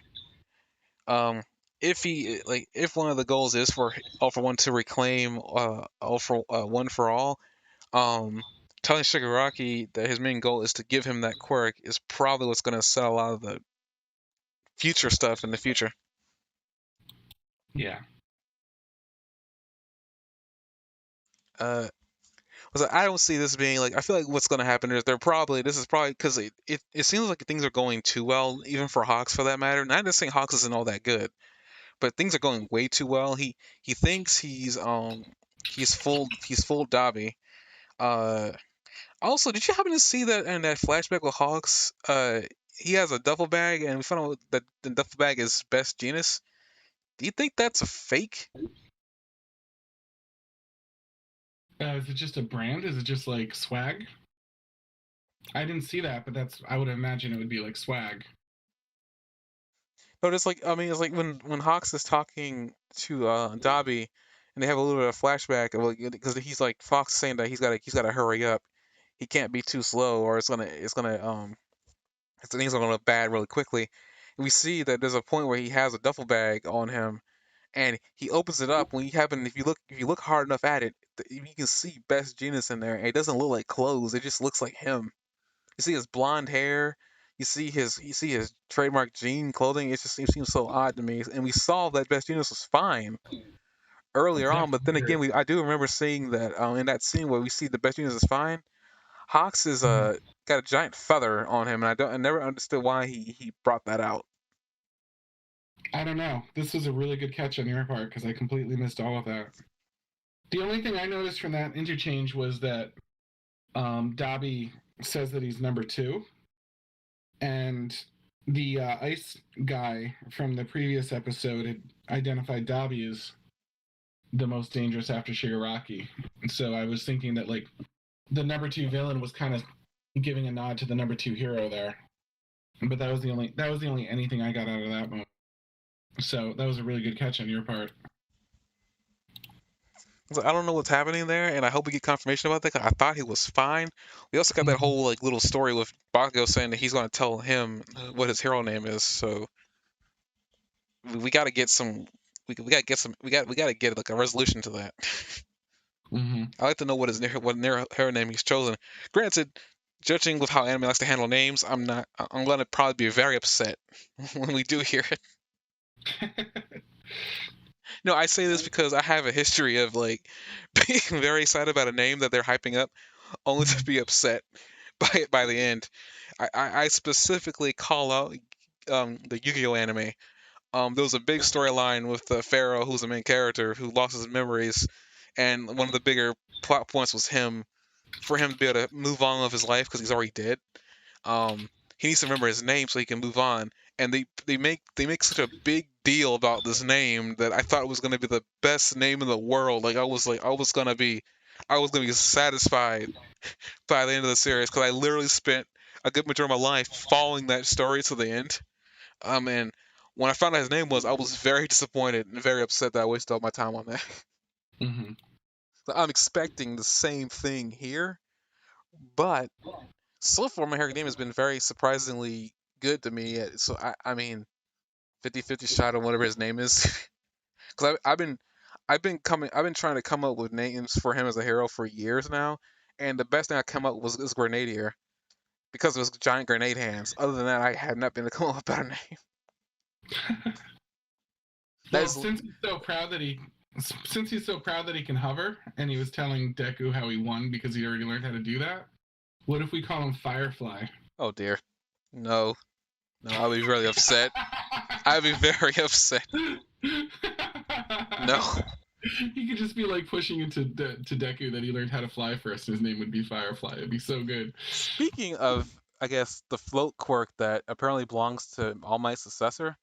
Um, if one of the goals is for All for One to reclaim All for One for All, um, telling Shigaraki that his main goal is to give him that quirk is probably what's going to set a lot of the future stuff in the future. Yeah. Uh, I don't see this being like. I feel like what's going to happen is this is probably because it seems like things are going too well, even for Hawks for that matter. Not just saying Hawks isn't all that good, but things are going way too well. He thinks he's full Dobby. Uh, Also, did you happen to see that in that flashback with Hawks? He has a duffel bag, and we found out that the duffel bag is Best Genus. Do you think that's a fake? Is it just a brand? Is it just like swag? I didn't see that, but I would imagine it would be like swag. No, just like I mean, it's like when Hawks is talking to Dobby, and they have a little bit of flashback because he's like Fox saying that he's got to hurry up. He can't be too slow, or things are gonna look bad really quickly. And we see that there's a point where he has a duffel bag on him, and he opens it up. When you happen, if you look hard enough at it, you can see Best Genus in there, and it doesn't look like clothes. It just looks like him. You see his blonde hair. You see his trademark jean clothing. It seems so odd to me. And we saw that Best Genus was fine earlier on, That's but then again, weird. I do remember seeing that in that scene where we see the Best Genus is fine. Hawks is Mhm. got a giant feather on him, and I never understood why he brought that out. I don't know. This was a really good catch on your part because I completely missed all of that. The only thing I noticed from that interchange was that Dobby says that he's number two, and the ice guy from the previous episode had identified Dobby as the most dangerous after Shigaraki. So I was thinking that like the number two villain was kind of giving a nod to the number two hero there. But that was the only anything I got out of that moment. So that was a really good catch on your part. I don't know what's happening there, and I hope we get confirmation about that. 'Cause I thought he was fine. We also got that Mhm. whole like little story with Bakugo saying that he's going to tell him what his hero name is. So we got to get some. We got to get some. We got to get like a resolution to that. Mm-hmm. I like to know what hero name he's chosen. Granted, judging with how anime likes to handle names, I'm not. I'm going to probably be very upset when we do hear it. No, I say this because I have a history of like being very excited about a name that they're hyping up, only to be upset by it by the end. I specifically call out the Yu-Gi-Oh anime. There was a big storyline with Pharaoh, who's the main character, who lost his memories, and one of the bigger plot points was for him to be able to move on with his life because he's already dead. Um, he needs to remember his name so he can move on. And they make such a big deal about this name that I thought it was gonna be the best name in the world. I was gonna be satisfied by the end of the series because I literally spent a good majority of my life following that story to the end. And when I found out his name was, I was very disappointed and very upset that I wasted all my time on that. Mm-hmm. So I'm expecting the same thing here, but so far my Harry name has been very surprisingly good to me. So I mean, 50-50 shot on whatever his name is, because I've been trying to come up with names for him as a hero for years now, and the best thing I come up with was Grenadier because of his giant grenade hands. Other than that, I had not been able to come up with a better name. Well, That's since he's so proud that he can hover, and he was telling Deku how he won because he already learned how to do that. What if we call him Firefly? oh dear. No. No, I'll be really upset. I'll be very upset. No. He could just be like pushing into to Deku that he learned how to fly first, and his name would be Firefly. It'd be so good. Speaking of, I guess, the float quirk that apparently belongs to All Might's successor,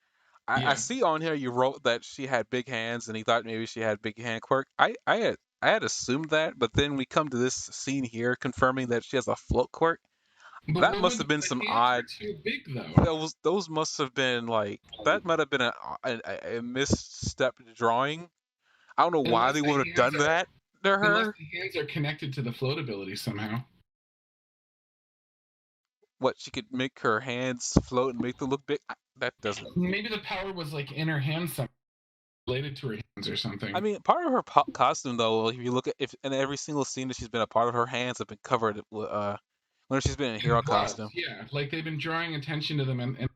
I Yeah. see on here you wrote that she had big hands and he thought maybe she had big hand quirk. I had assumed that, but then we come to this scene here confirming that she has a float quirk. But That what must would have been the some hands odd. are too big though? Those must have been like that might have been a misstep drawing. I don't know why Unless they the would have hands done are that to unless her. the hands are connected to the float ability somehow. What, she could make her hands float and make them look big. That doesn't. Maybe the power was like in her hands, something related to her hands or I something. mean, part of her costume though, if you look at if in every single scene that she's been a part of, her hands have been covered with when she's been in a hero And gloves, costume. yeah, like they've been drawing attention to them and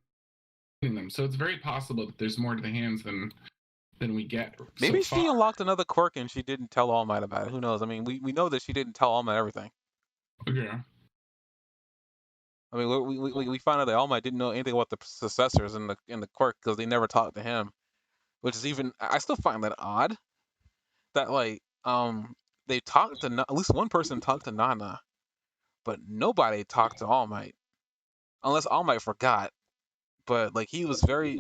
them. So it's very possible that there's more to the hands than we get so Maybe she far. unlocked another quirk and she didn't tell All Might about it. Who knows? I mean, we know that she didn't tell All Might everything. Yeah. I mean, we find out that All Might didn't know anything about the successors in the quirk because they never talked to him, which is even I still find that odd. That like they talked to at least one person talked to Nana, but nobody talked to All Might unless All Might forgot. But like he was very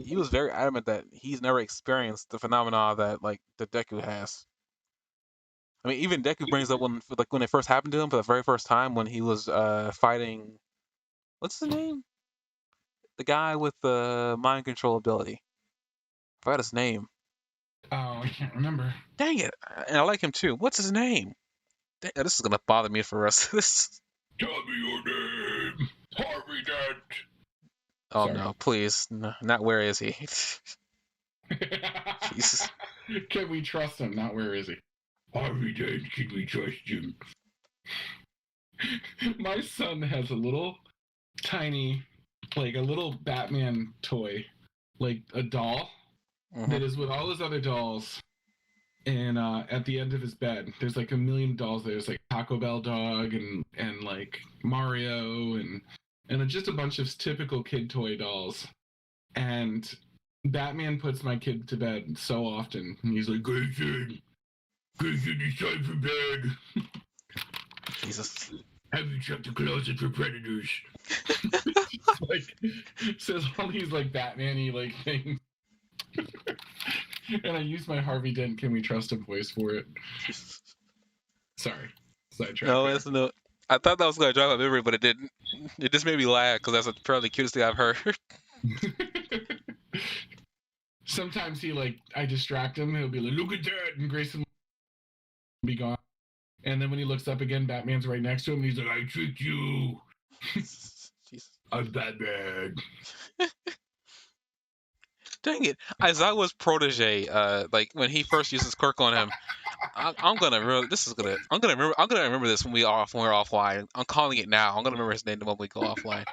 adamant that he's never experienced the phenomena that like the Deku has. I mean, even Deku brings up when it first happened to him for the very first time when he was fighting what's his name? The guy with the mind control ability. I forgot his name. Oh, I can't remember. Dang it! And I like him too. What's his name? Dang, this is gonna bother me for the rest of this. Tell me your name, Harvey Dent. Oh Sorry. no, please, no, not where is he? Jesus. Can we trust him? Not where is he? Harvey Dent, can we trust him? My son has a little tiny, like a little Batman toy, like a doll that is with all his other dolls. And at the end of his bed, there's like a million dolls. There's like Taco Bell dog and like Mario and just a bunch of typical kid toy dolls. And Batman puts my kid to bed so often. And he's like, Grayson, it's time for bed. Jesus. Have you checked the closet for predators? Like, says all these like Batman-y like things. And I use my Harvey Dent "Can we trust him" voice for it. Sorry, sidetrack. No, it's no. I thought that was gonna drive my memory, but it didn't. It just made me laugh because that's apparently the cutest thing I've heard. Sometimes I distract him. He'll be like, "Look at that," and Grayson will be gone. And then when he looks up again, Batman's right next to him, and he's like, "I tricked you. Jesus. I'm Batman." Dang it! Aizawa's protege, like when he first uses quirk on him, I'm gonna remember. I'm gonna remember. I'm gonna remember this when we're offline. I'm calling it now. I'm gonna remember his name the moment we go offline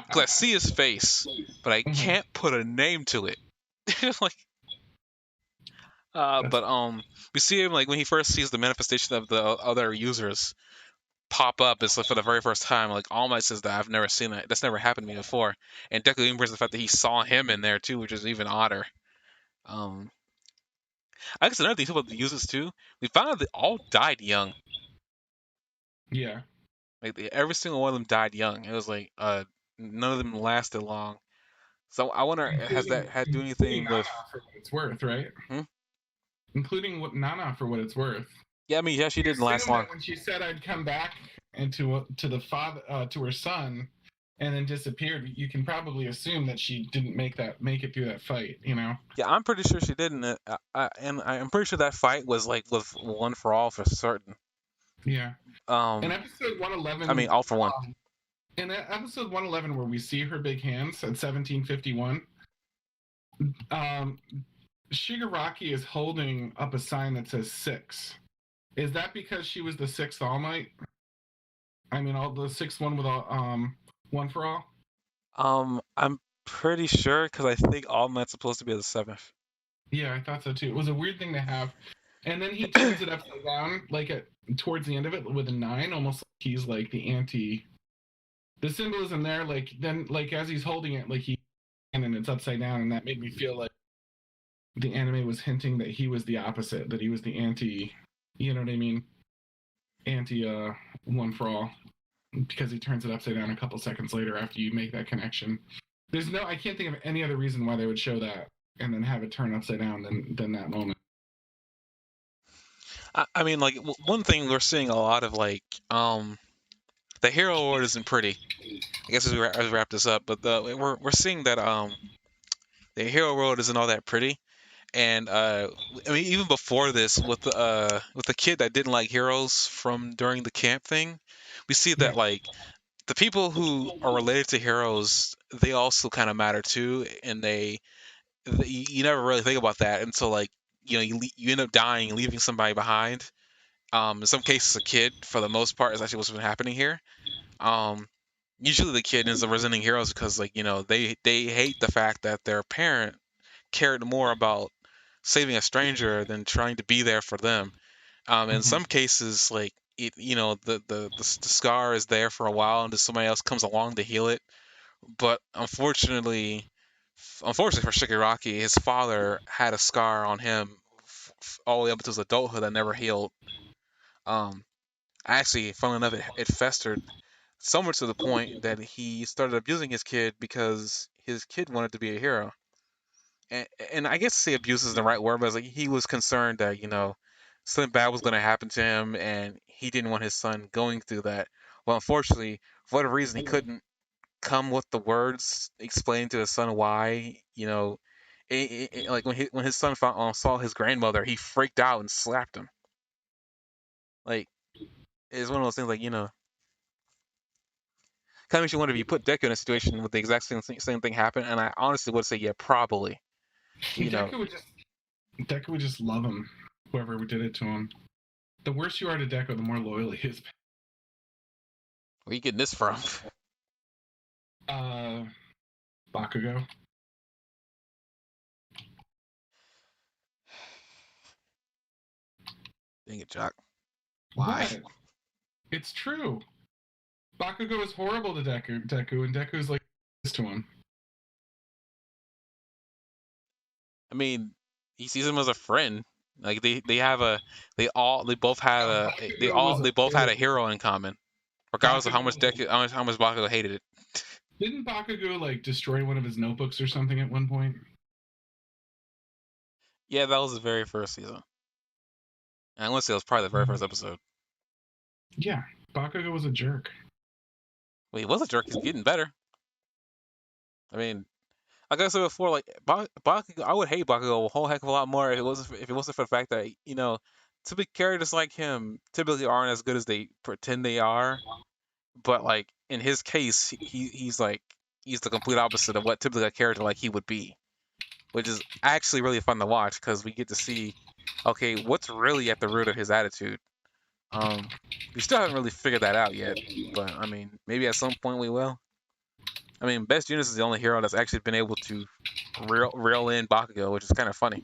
because I see his face, but I can't put a name to it. Like, but we see him like when he first sees the manifestation of the other users pop up. It's like for the very first time. Like All Might says that I've never seen that. That's never happened to me before. And Deku even brings the fact that he saw him in there too, which is even odder. Um, I guess another thing too about the users too, we found out they all died young. Yeah. Like every single one of them died young. It was like none of them lasted long. So I wonder has that had to do Including anything Nana with? for what it's worth, right? Hmm? Including Nana for what it's worth. Yeah, I mean, yeah, she didn't last long. When she said I'd come back and to the father to her son, and then disappeared, you can probably assume that she didn't make it through that fight. You know. Yeah, I'm pretty sure she didn't. And I'm pretty sure that fight was like with One for All for certain. Yeah. In episode 111. I mean, All for One. In episode 111, where we see her big hands at 1751, Shigaraki is holding up a sign that says 6. Is that because she was the 6th All Might? I mean, all the 6th one with One for All. I'm pretty sure because I think All Might's supposed to be the 7th. Yeah, I thought so too. It was a weird thing to have. And then he turns it upside down, like towards the end of it with a 9, almost like he's like the anti. The symbolism there, like then, like as he's holding it, like and it's upside down, and that made me feel like the anime was hinting that he was the opposite, that he was the anti. You know what I mean? Anti one for all, because he turns it upside down a couple seconds later after you make that connection. I can't think of any other reason why they would show that and then have it turn upside down than that moment. I mean, like one thing we're seeing a lot of, like, the hero world isn't pretty. I guess as we wrap this up, but we're seeing that the hero world isn't all that pretty. And I mean, even before this, with the kid that didn't like heroes from during the camp thing, we see Yeah. that, like, the people who are related to heroes, they also kind of matter too, and you never really think about that until, like, you end up dying and leaving somebody behind. In some cases, a kid. For the most part, is actually what's been happening here. Um, Usually the kid ends up resenting heroes because, like, they hate the fact that their parent cared more about saving a stranger than trying to be there for them. In Mm-hmm. some cases, like, the scar is there for a while, and then somebody else comes along to heal it. But unfortunately for Shigaraki, his father had a scar on him all the way up to his adulthood that never healed. Um, Actually, funnily enough, it festered so much to the point that he started abusing his kid because his kid wanted to be a hero. And I guess to say abuse is the right word, but it's like he was concerned that, something bad was going to happen to him, and he didn't want his son going through that. Well, unfortunately, for whatever reason, he couldn't come with the words explaining to his son why. Like when his son saw his grandmother, he freaked out and slapped him. Like, it's one of those things, like, kind of makes you wonder if you put Deku in a situation with the exact same thing happen, and I honestly would say, yeah, probably. You know, Deku would just love him, whoever did it to him. The worse you are to Deku, the more loyal he is. where you getting this from? Bakugo. Dang it, Jock. Why? What? It's true. Bakugo is horrible to Deku, and Deku's like this to him. I mean, he sees him as a friend. Like they both had they both had a hero in common, regardless of Bakugo, how much Bakugo hated it. didn't Bakugo like destroy one of his notebooks or something at one point? Yeah, that was the very first season. And I want to say it was probably the very first episode. Yeah, Bakugo was a jerk. Well, he was a jerk. He's getting better. I mean, like I said before, like Bakugo, I would hate Bakugo a whole heck of a lot more if it wasn't for the fact that, typically characters like him typically aren't as good as they pretend they are. But, like, in his case, he's the complete opposite of what typically a character like he would be, which is actually really fun to watch because we get to see, okay, what's really at the root of his attitude. We still haven't really figured that out yet, but I mean, maybe at some point we will. I mean, Best Jeanist is the only hero that's actually been able to reel in Bakugo, which is kind of funny.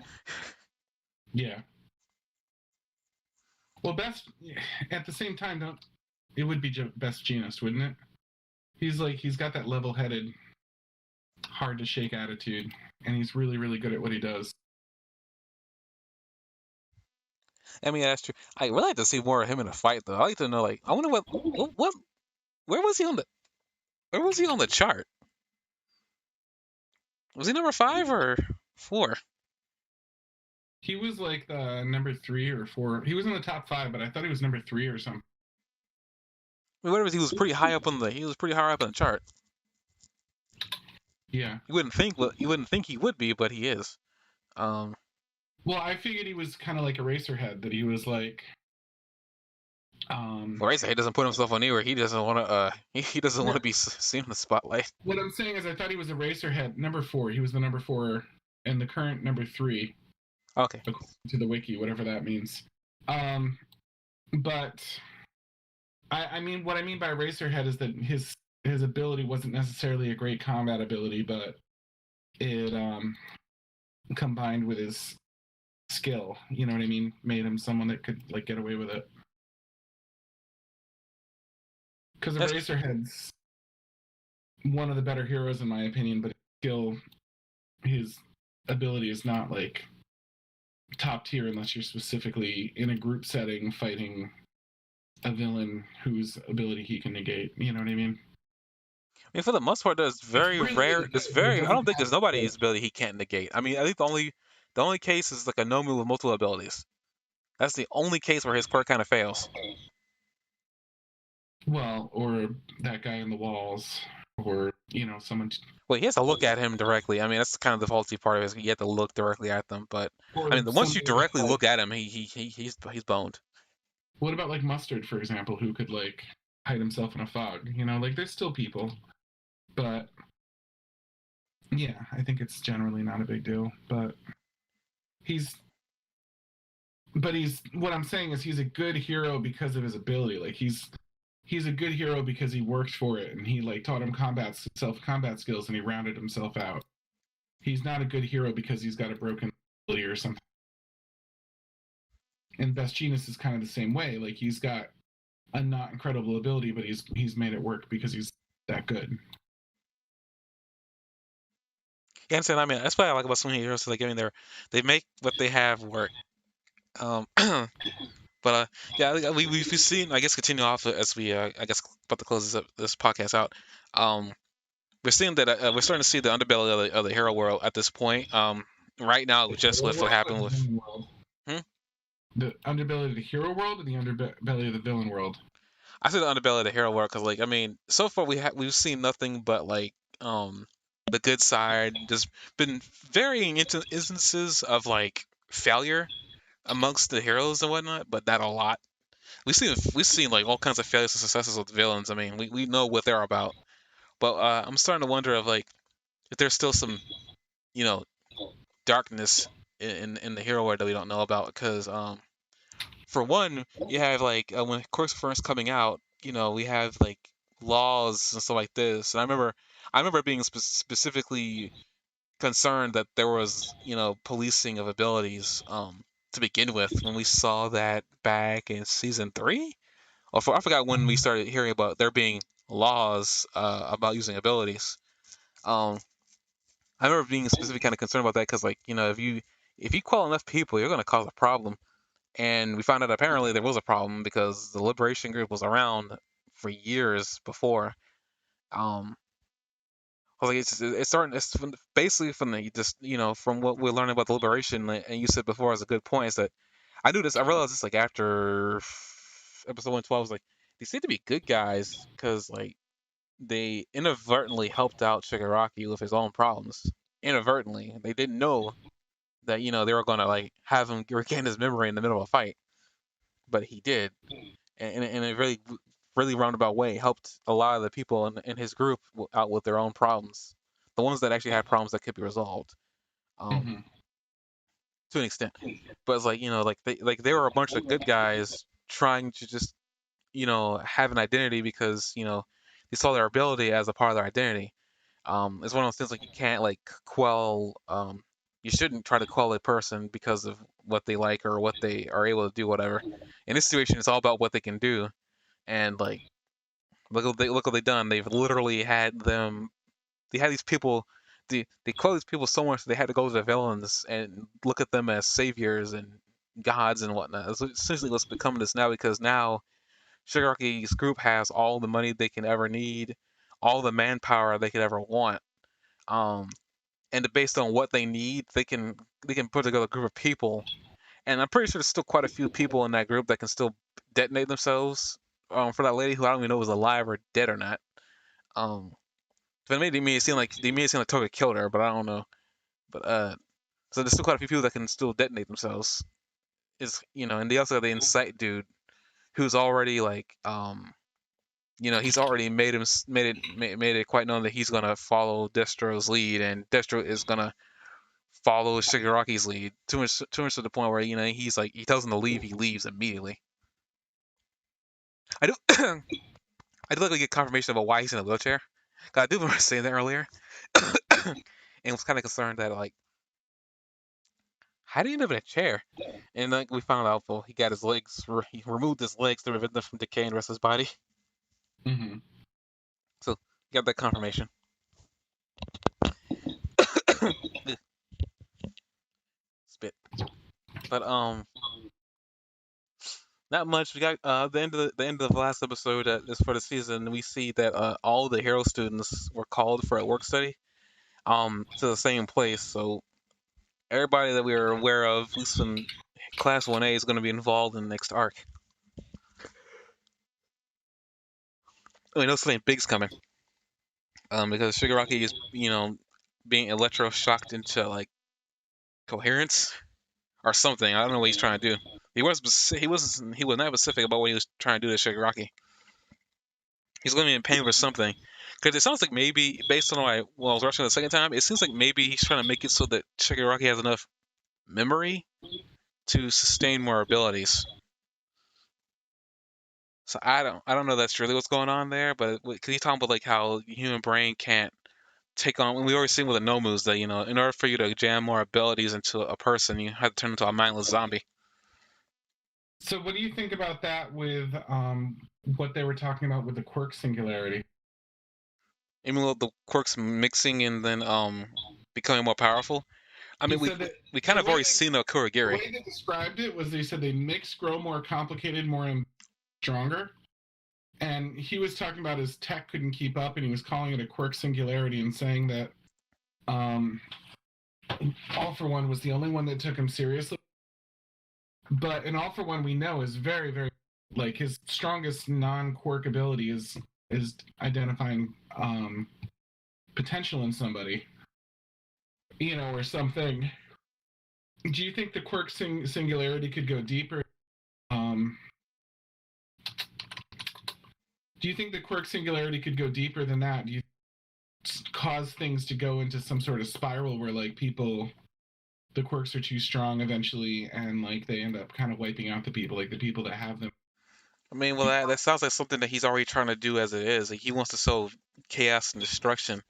Yeah. Well, best at the same time, don't it would be Best Jeanist, wouldn't it? He's got that level-headed, hard to shake attitude, and he's really really good at what he does. I mean, that's true. I would like to see more of him in a fight, though. I like to know, like, I wonder what where was he on the chart? Was he number 5 or 4? He was like the number 3 or 4. He was in the top 5, but I thought he was number 3 or something. I mean, whatever. He was pretty high up on the chart. Yeah. You wouldn't think he would be, but he is. Well, I figured he was kind of like Eraserhead, that he was like. Eraserhead doesn't put himself on anywhere. He doesn't want to. He doesn't want to be seen in the spotlight. What I'm saying is, I thought he was Eraserhead, number 4. He was the number 4, and the current number 3. Okay. According to the wiki, whatever that means. But I mean, what I mean by Eraserhead is that his ability wasn't necessarily a great combat ability, but it combined with his skill, you know what I mean, made him someone that could like get away with it. Because That's Eraserhead's one of the better heroes in my opinion, but his skill, his ability is not like top tier unless you're specifically in a group setting fighting a villain whose ability he can negate. You know what I mean? I mean, for the most part, there's It's very really, rare. really There's good, but it very. I doesn't don't think have there's nobody's like, ability he can't negate. I mean, I think the only case is like a Nomu with multiple abilities. That's the only case where his quirk kind of fails. well, or that guy in the walls, or someone, Well, he has to look at him directly. I mean, that's kind of the faulty part of it. Is you have to look directly at them. But I or mean, once you something directly like, look at him, he's boned. what about like Mustard, for example, who could like hide himself in a fog? Like there's still people, but yeah, I think it's generally not a big deal. He's he's what I'm saying is he's a good hero because of his ability. Like he's a good hero because he worked for it and he like taught him combat skills and he rounded himself out. He's not a good hero because he's got a broken ability or something. And Vestinus is kind of the same way. Like he's got a not incredible ability, but he's made it work because he's that good. Yeah, and I mean, that's what I like about some heroes. So, like, I mean, they make what they have work. But yeah, we've seen. I guess continue off as we I guess about to close this podcast out. Um, we're seeing that we're starting to see the underbelly of the hero world at this point. Right now, The just hero with what world or happened the with. villain world? Hmm? The underbelly of the hero world or the underbelly of the villain world? I say the underbelly of the hero world because, like, I mean, so far we've seen nothing but like the good side. There's been varying instances of like failure amongst the heroes and whatnot, but not a lot. We've seen like all kinds of failures and successes with villains. I mean, we know what they're about, but I'm starting to wonder if there's still some you know darkness in the hero world that we don't know about. Because for one, you have like when Quirk's first coming out, we have like laws and stuff like this. And I remember being specifically concerned that there was policing of abilities to begin with when we saw that back in season 3. I forgot when we started hearing about there being laws about using abilities. Um, I remember being specifically kind of concerned about that because, like, if you call enough people, you're going to cause a problem. And we found out apparently there was a problem because the Liberation Group was around for years before. Um, I was like, it's starting. Basically from the just from what we're learning about the Liberation, and you said before is a good point. Is that I knew this. I realized this like after episode 112. Was like they seem to be good guys because like they inadvertently helped out Shigaraki with his own problems. Inadvertently, they didn't know that they were gonna like have him regain his memory in the middle of a fight, but he did, and in a really really roundabout way helped a lot of the people in his group out with their own problems, the ones that actually had problems that could be resolved, um, Mm-hmm. to an extent. But it's like they were a bunch of good guys trying to just have an identity because they saw their ability as a part of their identity. It's one of those things like you can't like quell. You shouldn't try to quell a person because of what they like or what they are able to do, whatever. In this situation, it's all about what they can do, and like look what they've done. They've literally had them. They had these people. They quell these people so much they had to go to the villains and look at them as saviors and gods and whatnot. It's essentially what's becoming this now because now Shigaraki's group has all the money they can ever need, all the manpower they could ever want. Um, and based on what they need, they can put together a group of people. And I'm pretty sure there's still quite a few people in that group that can still detonate themselves. For that lady who I don't even know was alive or dead or not. Um, but they made it seem like Toga killed her, but I don't know. But so there's still quite a few people that can still detonate themselves. And they also have the Insight dude who's already like he's already made it quite known that he's gonna follow Destro's lead, and Destro is gonna follow Shigaraki's lead too much to the point where he's like he tells him to leave, he leaves immediately. I do I do like to get confirmation about why he's in a wheelchair. 'Cause I do remember saying that earlier, and was kind of concerned that like how do you live in a chair? And like we found out, well, he got his legs, he removed his legs to prevent them from decaying the rest of his body. Hmm. So got that confirmation. Spit. But not much. We got the end of the last episode is for the season. We see that all the hero students were called for a work study to the same place. So everybody that we are aware of, at least in Class 1A, is going to be involved in the next arc. We know something big's coming. Because Shigaraki is, being electroshocked into like coherence or something. I don't know what he's trying to do. He was not specific about what he was trying to do to Shigaraki. He's going to be in pain for something. Because it sounds like maybe, based on what I was watching the second time, it seems like maybe he's trying to make it so that Shigaraki has enough memory to sustain more abilities. So I don't know if that's really what's going on there, but because he's talking about like how the human brain can't take on. We always seen with the Nomus that in order for you to jam more abilities into a person, you have to turn into a mindless zombie. So, what do you think about that with what they were talking about with the quirk singularity? Even though the quirks mixing and then becoming more powerful. I He mean, said that we kind the of way already seen the the Kurogiri. way they described it was they said they mix, grow more complicated, more stronger. And he was talking about his tech couldn't keep up, and he was calling it a quirk singularity and saying that um, All for One was the only one that took him seriously. But an All for One we know is very, very like his strongest non-quirk ability is identifying potential in somebody, or something. Do you think the quirk singularity could go deeper? Um, do you think the quirk singularity could go deeper than that? Do you cause things to go into some sort of spiral where like the quirks are too strong eventually, and like they end up kind of wiping out the people, like the people that have them? I mean, well, that sounds like something that he's already trying to do as it is. Like, he wants to sow chaos and destruction.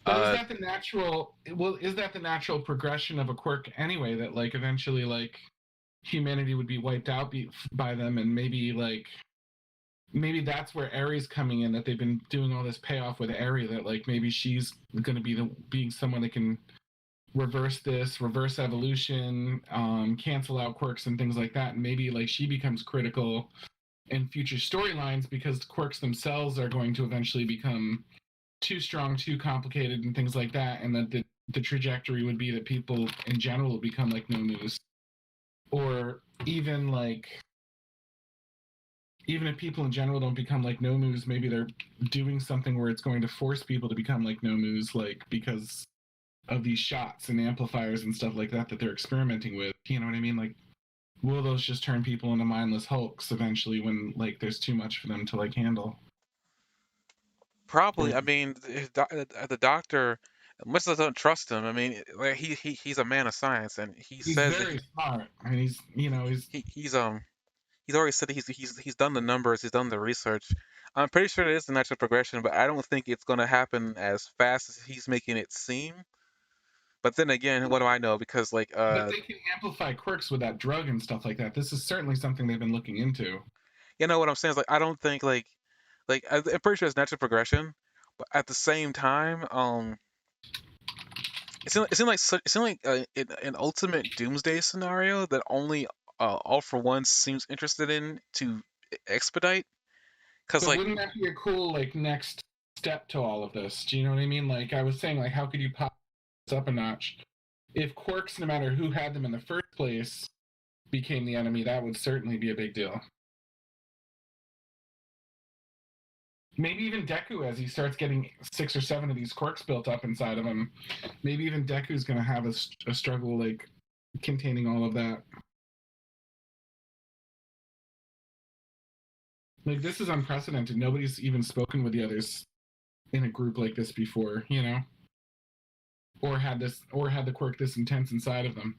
But is Uh, that the natural? Well, is that the natural progression of a quirk anyway? That like eventually like humanity would be wiped out by them, and maybe that's where Aries coming in. That they've been doing all this payoff with Aries. That like maybe she's going to be being someone that can reverse evolution, cancel out quirks and things like that, and maybe like she becomes critical in future storylines because the quirks themselves are going to eventually become too strong, too complicated, and things like that, and that the trajectory would be that people in general would become like no news, or even if people in general don't become like no news, maybe they're doing something where it's going to force people to become like no news, like because of these shots and amplifiers and stuff like that they're experimenting with. You know what I mean? Like, will those just turn people into mindless hulks eventually when like there's too much for them to like handle? Or Probably. I mean, the doctor, much as I don't trust him, I mean, like he's a man of science, and he he's says that very smart, and he's already said that he's done the numbers, he's done the research. I'm pretty sure it is the natural progression, but I don't think it's going to happen as fast as he's making it seem. But then again, what do I know? Because like but they can amplify quirks with that drug and stuff like that. This is certainly something they've been looking into. you know what I'm saying? Is like I don't think I'm pretty sure it's natural progression, but at the same time, it seemed like an ultimate doomsday scenario that only All for One seems interested in to expedite. Cause But like wouldn't that be a cool like next step to all of this? Do you know what I mean? Like I was saying, like how could you pop this up a notch? If quirks, no matter who had them in the first place, became the enemy, that would certainly be a big deal. Maybe even Deku, as he starts getting 6 or 7 of these quirks built up inside of him, maybe even Deku's going to have a struggle like containing all of that. Like this is unprecedented. Nobody's even spoken with the others in a group like this before, or had the quirk this intense inside of them.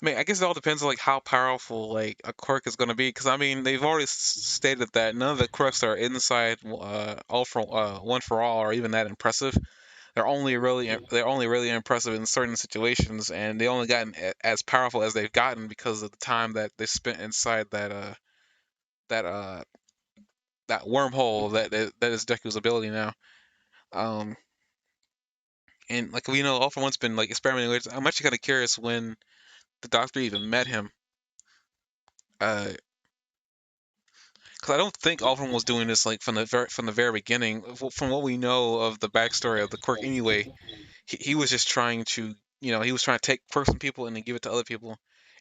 I mean, I guess it all depends on like how powerful like a quirk is going to be. Because I mean, they've already stated that none of the quirks that are inside All for One for All are even that impressive. they're only really impressive in certain situations, and they only gotten as powerful as they've gotten because of the time that they spent inside that that wormhole that is Deku's ability now. Um, and like we know, All For One's been like experimenting with. I'm actually kind of curious when the Doctor even met him. Because I don't think All For One was doing this like from the very beginning. From what we know of the backstory of the quirk, anyway, he was just trying to, he was trying to take quirks from people and then give it to other people.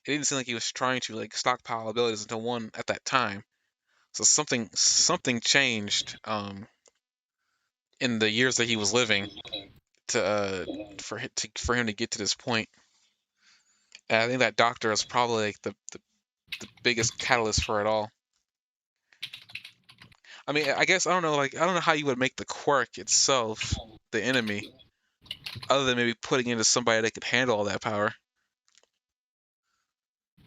It didn't seem like he was trying to like stockpile abilities until one at that time. So something changed in the years that he was living to for him to get to this point. And I think that doctor is probably like the biggest catalyst for it all. I mean, I guess I don't know, like I don't know how you would make the quirk itself the enemy, other than maybe putting it into somebody that could handle all that power.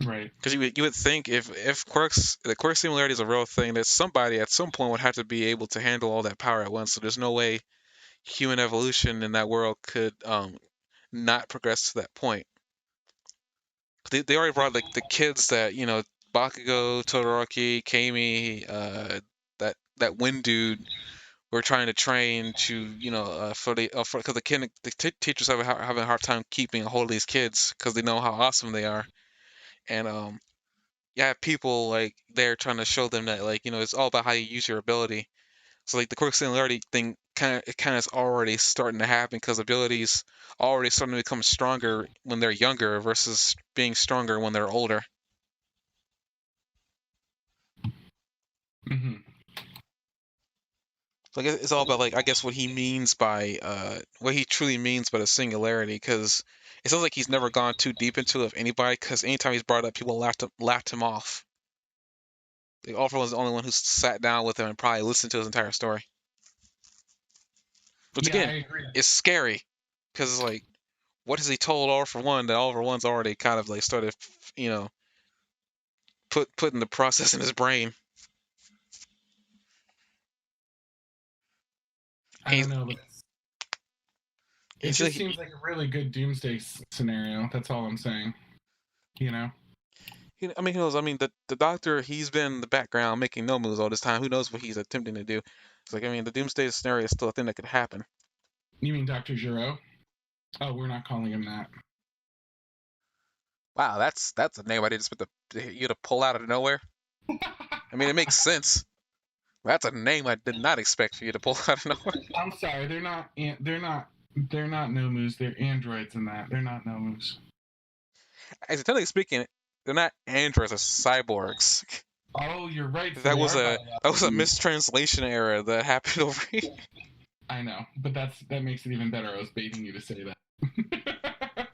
Right. Because you would think if quirks the quirk similarity is a real thing, that somebody at some point would have to be able to handle all that power at once. So there's no way human evolution in that world could not progress to that point. They already brought like the kids that Bakugo, Todoroki, Kami, that Wind dude were trying to train to for because teachers having a hard time keeping a hold of these kids because they know how awesome they are, and you have people like they're trying to show them that like it's all about how you use your ability. So like the quirk similarity thing kind of is already starting to happen because abilities already starting to become stronger when they're younger versus being stronger when they're older. Mm-hmm. So I guess it's all about like I guess what he truly means by the singularity, because it sounds like he's never gone too deep into it of anybody, because anytime he's brought it up, people laughed him off. Like Alfred was the only one who sat down with him and probably listened to his entire story. Which Yeah, I again, agree. is scary, because it's like, what has he told All For One that All For One's already kind of like started, you know, putting the process in his brain. I And don't know, but it he's just like, seems like a really good doomsday scenario. That's all I'm saying. You know? I mean, who knows? I mean, the doctor, he's been in the background making no moves all this time. Who knows what he's attempting to do? It's like, I mean, the doomsday scenario is still a thing that could happen. You mean Dr. Giro? Oh, we're not calling him that. Wow, that's a name I didn't expect you to pull out of nowhere. I mean, it makes sense. That's a name I did not expect for you to pull out of nowhere. I'm sorry, they're not. They're not Nomus. They're androids in that. They're not Nomus. Actually, technically speaking, they're not androids, they're cyborgs. Oh, you're right. So That they was are a biological. mistranslation error that happened over here. I know, but that makes it even better. I was baiting you to say that.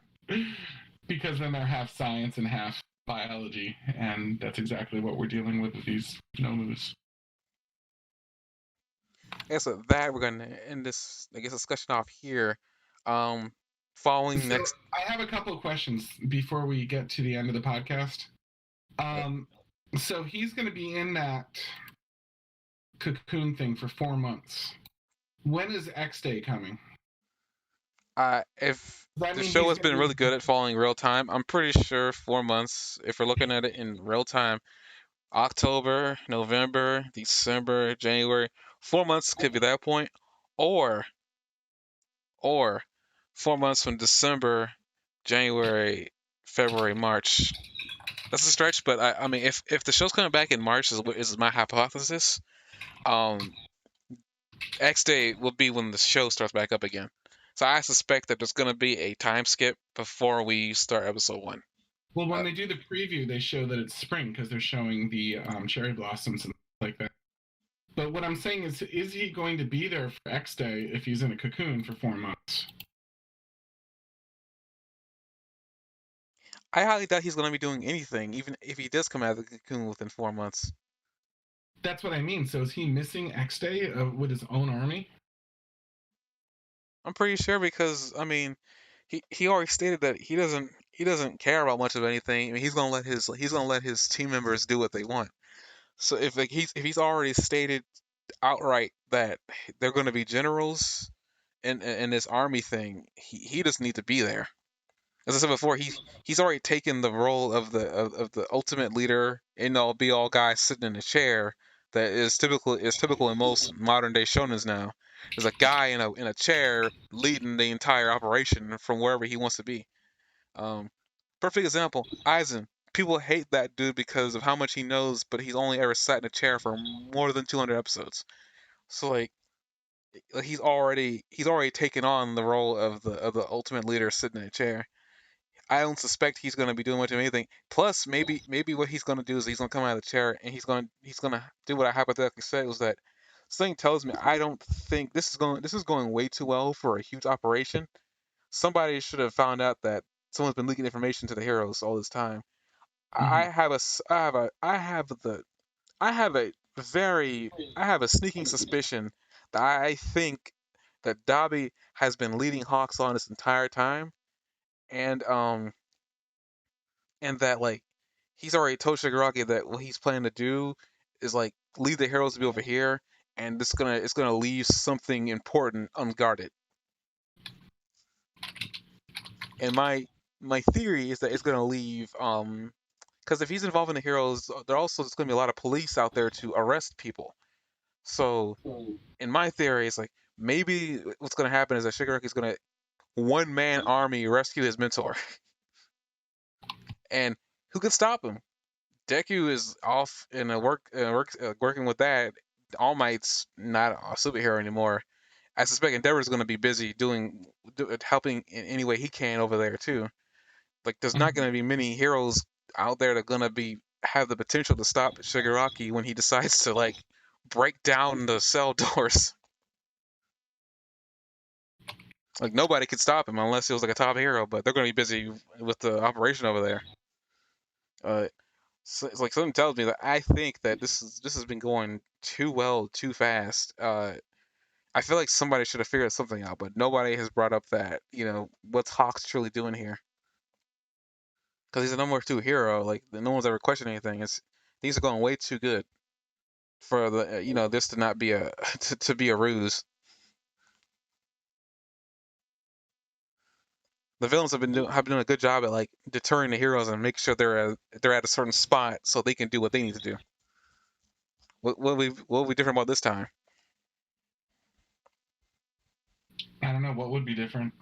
Because then they're half science and half biology, and that's exactly what we're dealing with these Nomus. I guess with that, we're gonna end this, I guess, discussion off here. Um, following So next. I have a couple of questions before we get to the end of the podcast. Okay. So he's going to be in that cocoon thing for 4 months. When is X Day coming? If Does that the mean show he's has going been to really be? good at following real time, I'm pretty sure 4 months, if we're looking at it in real time, October, November, December, January, 4 months could be that point, or or 4 months from December, January, February, March. That's a stretch, but I mean, if the show's coming back in March is my hypothesis, um, X Day will be when the show starts back up again. So I suspect that there's gonna be a time skip before we start episode one. Well, when Uh, they do the preview, they show that it's spring because they're showing the cherry blossoms and like that. But what I'm saying is he going to be there for X Day if he's in a cocoon for 4 months? I highly doubt he's gonna be doing anything, even if he does come out of the cocoon within 4 months. That's what I mean. So is he missing X Day with his own army? I'm pretty sure because I mean, he already stated that he doesn't care about much of anything. I mean, he's gonna let his team members do what they want. So if he's already stated outright that they're going to be generals in this army thing, he doesn't need to be there. As I said before, he's already taken the role of the ultimate leader, end all be all guy sitting in a chair that is typical in most modern day shonens now. There's a guy in a chair leading the entire operation from wherever he wants to be. Um, Perfect example, Aizen. People hate that dude because of how much he knows, but he's only ever sat in a chair for more than 200 episodes. So he's already taken on the role of the ultimate leader sitting in a chair. I don't suspect he's going to be doing much of anything. Plus, maybe what he's going to do is he's going to come out of the chair and he's going to do what I hypothetically said was that something tells me I don't think this is going way too well for a huge operation. Somebody should have found out that someone's been leaking information to the heroes all this time. I Hmm. have a s- I have the I have a very I have a sneaking suspicion that I think that Dabi has been leading Hawks on this entire time, and that like he's already told Shigaraki that what he's planning to do is like lead the heroes to be over here, and it's gonna leave something important unguarded. And my theory is that it's gonna leave because if he's involved in the heroes, there also is gonna be a lot of police out there to arrest people. So in my theory, it's like maybe what's gonna happen is that Shigaraki's gonna one man army rescue his mentor, and who could stop him? Deku is off in a working with that. All Might's not a superhero anymore. I suspect Endeavor's going to be busy helping in any way he can over there too. Like, there's not going to be many heroes out there that are going to be have the potential to stop Shigaraki when he decides to like break down the cell doors. Like, nobody could stop him unless he was like a top hero, but they're going to be busy with the operation over there. Uh, so it's like something tells me that I think that this has been going too well, too fast. I feel like somebody should have figured something out, but nobody has brought up that what's Hawks truly doing here because he's a number two hero. Like no one's ever questioned anything. It's things are going way too good for the this to not be a to be a ruse. The villains have been doing a good job at like deterring the heroes and make sure they're at a certain spot so they can do what they need to do. What will be different about this time? I don't know what would be different.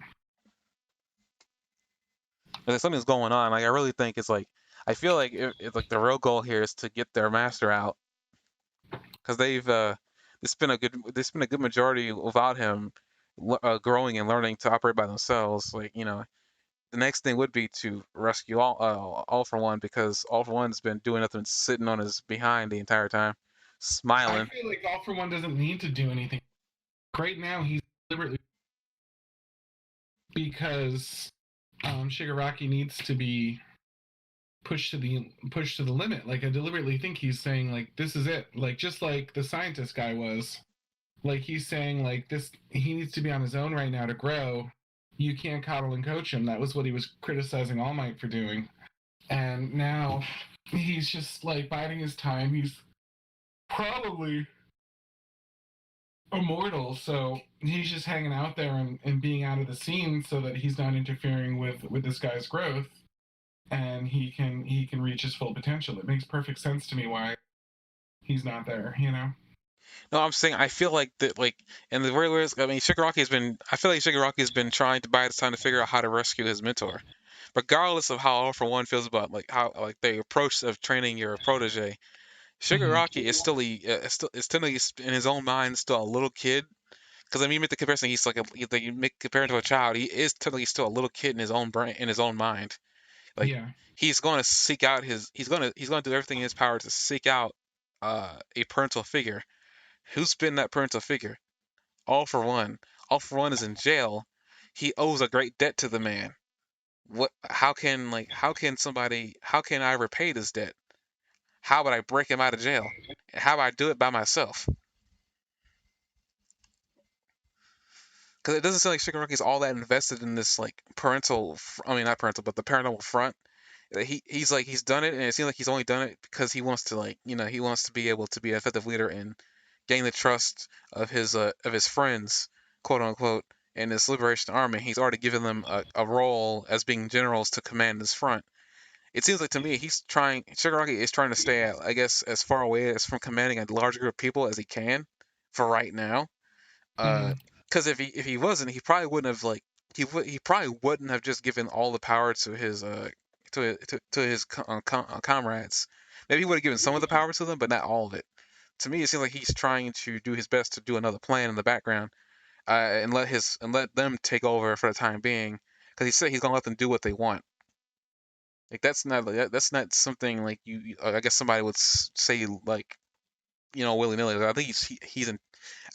If something's going on, like I really think it's like I feel like it's like the real goal here is to get their master out because it's been a good majority without him growing and learning to operate by themselves. Like the next thing would be to rescue all for one because all for one's been doing nothing, sitting on his behind the entire time, I smiling. feel like All for One doesn't need to do anything. Right now, he's deliberately because Shigaraki needs to be pushed to the limit. Like I deliberately think he's saying like this is it. Like just like the scientist guy was. Like he's saying like this he needs to be on his own right now to grow. You can't coddle and coach him. That was what he was criticizing All Might for doing. And now he's just like biding his time. He's probably immortal, so he's just hanging out there and being out of the scene so that he's not interfering with this guy's growth and he can reach his full potential. It makes perfect sense to me why he's not there, you know? No, I'm saying I feel like that like and the very worst. I mean, Shigaraki has been. I feel like Shigaraki has been trying to buy this time to figure out how to rescue his mentor, regardless of how All for One feels about like how like the approach of training your protege. Mm-hmm. Shigaraki is still is still in his own mind still a little kid. Because I mean, you make the comparison. He's like you make compared to a child. He is technically still a little kid in his own brain, in his own mind. Like Yeah. he's going to seek out he's going to do everything in his power to seek out a parental figure. Who's been that parental figure? All for One. All for One is in jail. He owes a great debt to the man. What? How can I repay this debt? How would I break him out of jail? And how would I do it by myself? Because it doesn't seem like Shigaraki's all that invested in this like I mean not parental, but the parental front. He's done it, and it seems like he's only done it because he wants to he wants to be able to be an effective leader and gain the trust of his friends, quote unquote, in this Liberation Army. He's already given them a role as being generals to command this front. It seems like to me Shigaraki is trying to stay, I guess, as far away as from commanding a large group of people as he can for right now. Mm-hmm. Because if he wasn't, he probably wouldn't have he probably wouldn't have just given all the power to his to his comrades. Maybe he would have given some of the power to them, but not all of it. To me, it seems like he's trying to do his best to do another plan in the background, and let them take over for the time being. Because he said he's gonna let them do what they want. Like that's not something like I guess somebody would say like willy nilly. I think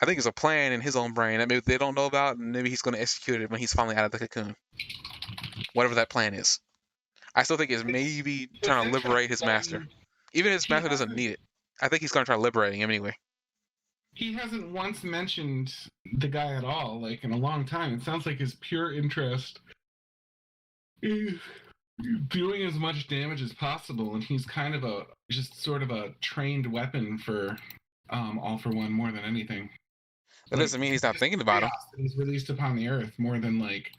I think it's a plan in his own brain that maybe they don't know about, and maybe he's going to execute it when he's finally out of the cocoon, whatever that plan is. I still think it's maybe It's trying to liberate his master, interesting. even if his He master doesn't hasn't need it. I think he's going to try liberating him anyway. he hasn't once mentioned the guy at all, like in a long time. It sounds like his pure interest is doing as much damage as possible, and he's kind of just sort of a trained weapon for All for One more than anything. That Like doesn't mean he's he's not just thinking about him. chaos that he's released upon the earth more than like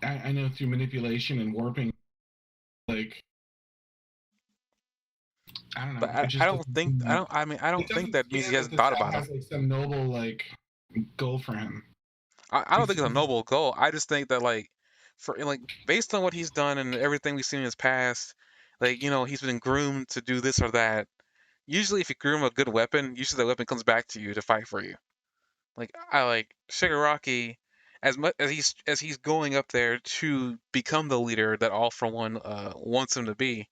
I know through manipulation and warping. Like I don't know. But It I just don't doesn't think I seem. don't. I mean, I It don't think doesn't that means he scan that hasn't this thought guy about him. has like some noble like goal for him. I He don't think it's a seems noble goal. I just think that like based on what he's done and everything we've seen in his past, like he's been groomed to do this or that. Usually, if you groom a good weapon, usually that weapon comes back to you to fight for you. Like I like Shigaraki, as much as he's going up there to become the leader that All for One wants him to be.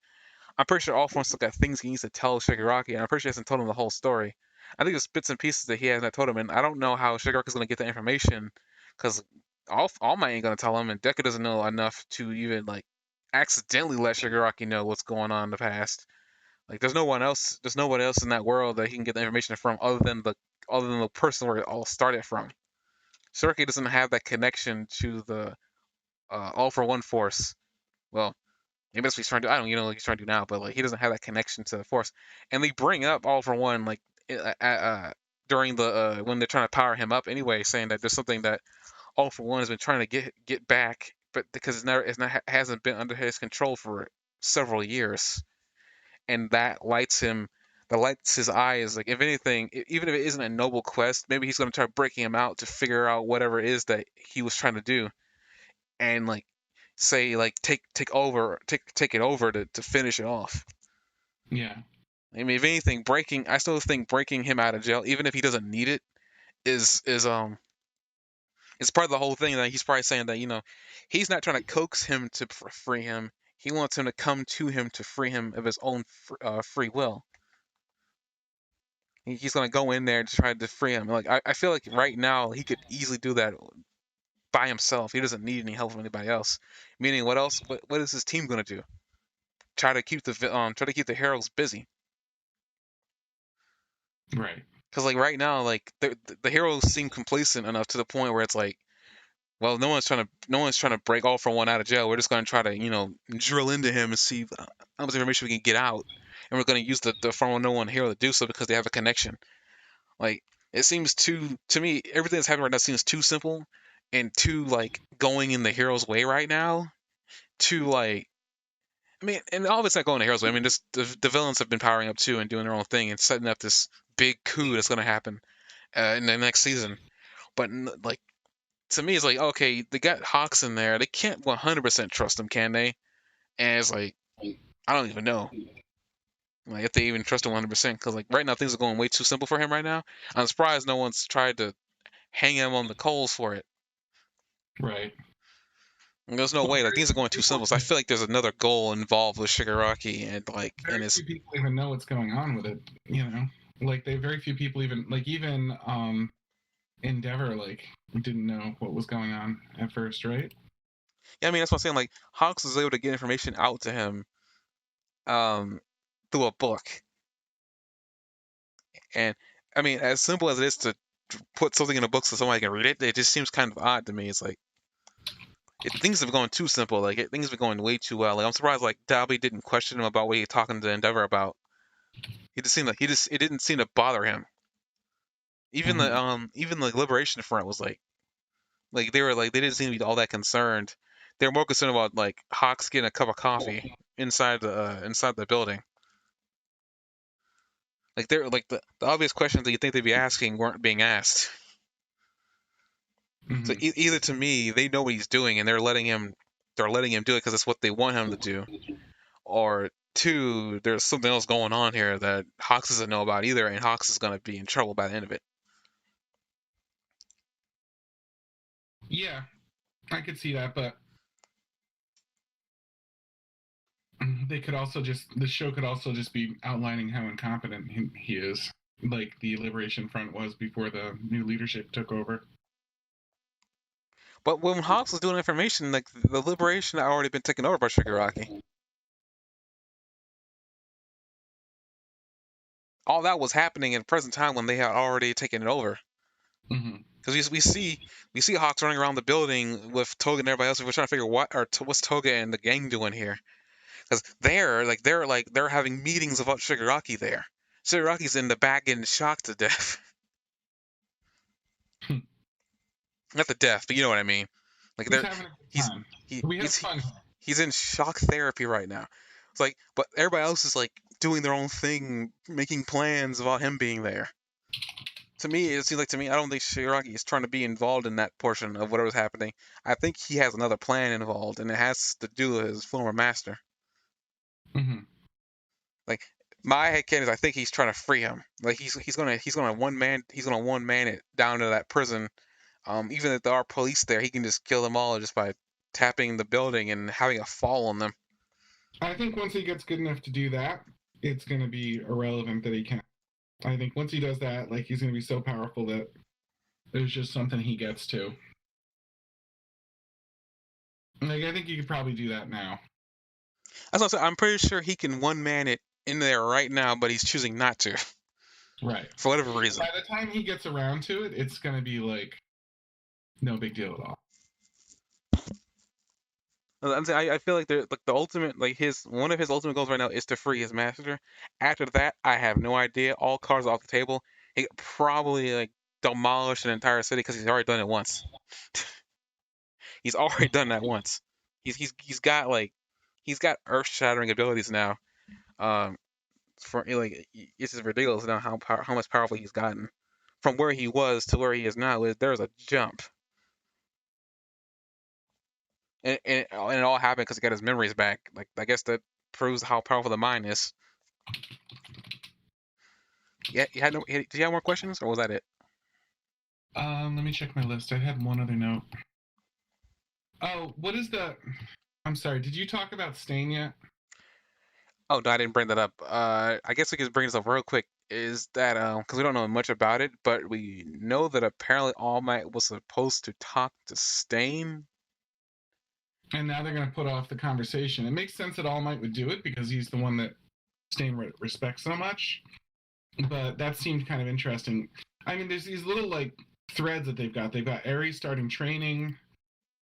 I'm pretty sure All for One still got things he needs to tell Shigaraki, and I'm pretty sure he hasn't told him the whole story. I think there's bits and pieces that he hasn't told him, and I don't know how Shigaraki's gonna get the information, because All Might ain't gonna tell him, and Deku doesn't know enough to even like accidentally let Shigaraki know what's going on in the past. Like there's no one else in that world that he can get the information from other than the person where it all started from. Shirky doesn't have that connection to the All for One force. Well, maybe that's what he's trying to do. I don't what he's trying to do now, but like he doesn't have that connection to the force. And they bring up All for One like during the when they're trying to power him up anyway, saying that there's something that All for One has been trying to get back, but because it's not hasn't been under his control for several years, and that lights his eyes. Like if anything, even if it isn't a noble quest, maybe he's gonna try breaking him out to figure out whatever it is that he was trying to do, and like say like take it over to finish it off. yeah. I mean, if anything, I still think breaking him out of jail, even if he doesn't need it, is it's part of the whole thing. That he's probably saying that he's not trying to coax him to free him. He wants him to come to him to free him of his own free will. He's gonna go in there to try to free him. Like I feel like right now he could easily do that by himself. He doesn't need any help from anybody else. Meaning, what else? What is his team gonna do? Try to keep the heroes busy. Right. Because like right now, like the heroes seem complacent enough to the point where it's like, well, no one's trying to break All for One out of jail. We're just gonna try to drill into him and see how much information we can get out, and we're gonna use the 401 hero to do so because they have a connection. Like it seems to me, everything that's happening right now seems too simple and too like going in the hero's way right now. To like, I mean, and all of it's not going the hero's way. I mean, just the villains have been powering up too and doing their own thing and setting up this big coup that's going to happen in the next season. But like to me, it's like okay, they got Hawks in there. They can't 100% trust them, can they? And it's like I don't even know. Like if they even trust him 100%, because like right now things are going way too simple for him right now. I'm surprised no one's tried to hang him on the coals for it. Right. And there's no Well, way. Like very things are few going too people simple. So I feel like there's another goal involved with Shigaraki and like very his. few people even know what's going on with it. Like very few people even Endeavor like didn't know what was going on at first, right? Yeah, I mean that's what I'm saying. Like Hawks was able to get information out to him, um, through a book, and I mean as simple as it is to put something in a book so somebody can read it, it just seems kind of odd to me. It's like things have gone too simple. Like things have been going way too well. Like I'm surprised like Dalby didn't question him about what he talking to Endeavor about. He just seemed like it didn't seem to bother him. Mm-hmm. Even the Liberation Front was like Like they didn't seem to be all that concerned. They're more concerned about like Hawks getting a cup of coffee inside the building. Like they're like the obvious questions that you think they'd be asking weren't being asked. So Hmm. either to me they know what he's doing and they're letting him do it because it's what they want him to do, or two, there's something else going on here that Hawks doesn't know about either, and Hawks is gonna be in trouble by the end of it. Yeah, I could see that, but they could also just the show could also just be outlining how incompetent he is, like the Liberation Front was before the new leadership took over. But when Hawks was doing information, like the liberation had already been taken over by Shigaraki. All that was happening in present time when they had already taken it over. Hmm. Because we see Hawks running around the building with Toga and everybody else. We're trying to figure what's Toga and the gang doing here. Because they're having meetings about Shigaraki there. Shigaraki's in the back getting shocked to death. Not to death, but you know what I mean. Like He's they're having a good he's time. he, We have he's fun. he's in shock therapy right now. It's like, but everybody else is like doing their own thing, making plans about him being there. To me, it seems like to me, I don't think Shigaraki is trying to be involved in that portion of whatever's happening. I think he has another plan involved, and it has to do with his former master. Hmm. Like my headcanon is, I think he's trying to free him. Like he's gonna one man it down to that prison. Even if there are police there, he can just kill them all just by tapping the building and having a fall on them. I think once he gets good enough to do that, it's going to be irrelevant that he can. I think once he does that, like he's going to be so powerful that there's just something he gets to. Like I think you could probably do that now. That's what I'm saying. I'm pretty sure he can one man it in there right now, but he's choosing not to Right. for whatever reason. By the time he gets around to it, it's going to be like no big deal at all. I'm saying, I feel like the ultimate like his one of his ultimate goals right now is to free his master. After that, I have no idea. All cards are off the table. He could probably like demolish an entire city because he's already done it once. He's already done that once. He's got like he's got earth shattering abilities now. Um, for like it's just ridiculous now how much powerful he's gotten from where he was to where he is now. There's a jump, and it all happened because he got his memories back. Like I guess that proves how powerful the mind is. Yeah, you had no. Did you have more questions, or was that it? Let me check my list. I had one other note. Oh, what is the? I'm sorry. Did you talk about Stain yet? Oh no, I didn't bring that up. I guess we could bring this up real quick. Is that because we don't know much about it, but we know that apparently All Might was supposed to talk to Stain. And now they're going to put off the conversation. It makes sense that All Might would do it because he's the one that Stain respects so much. But that seemed kind of interesting. I mean, there's these little like threads that they've got. They've got Eri starting training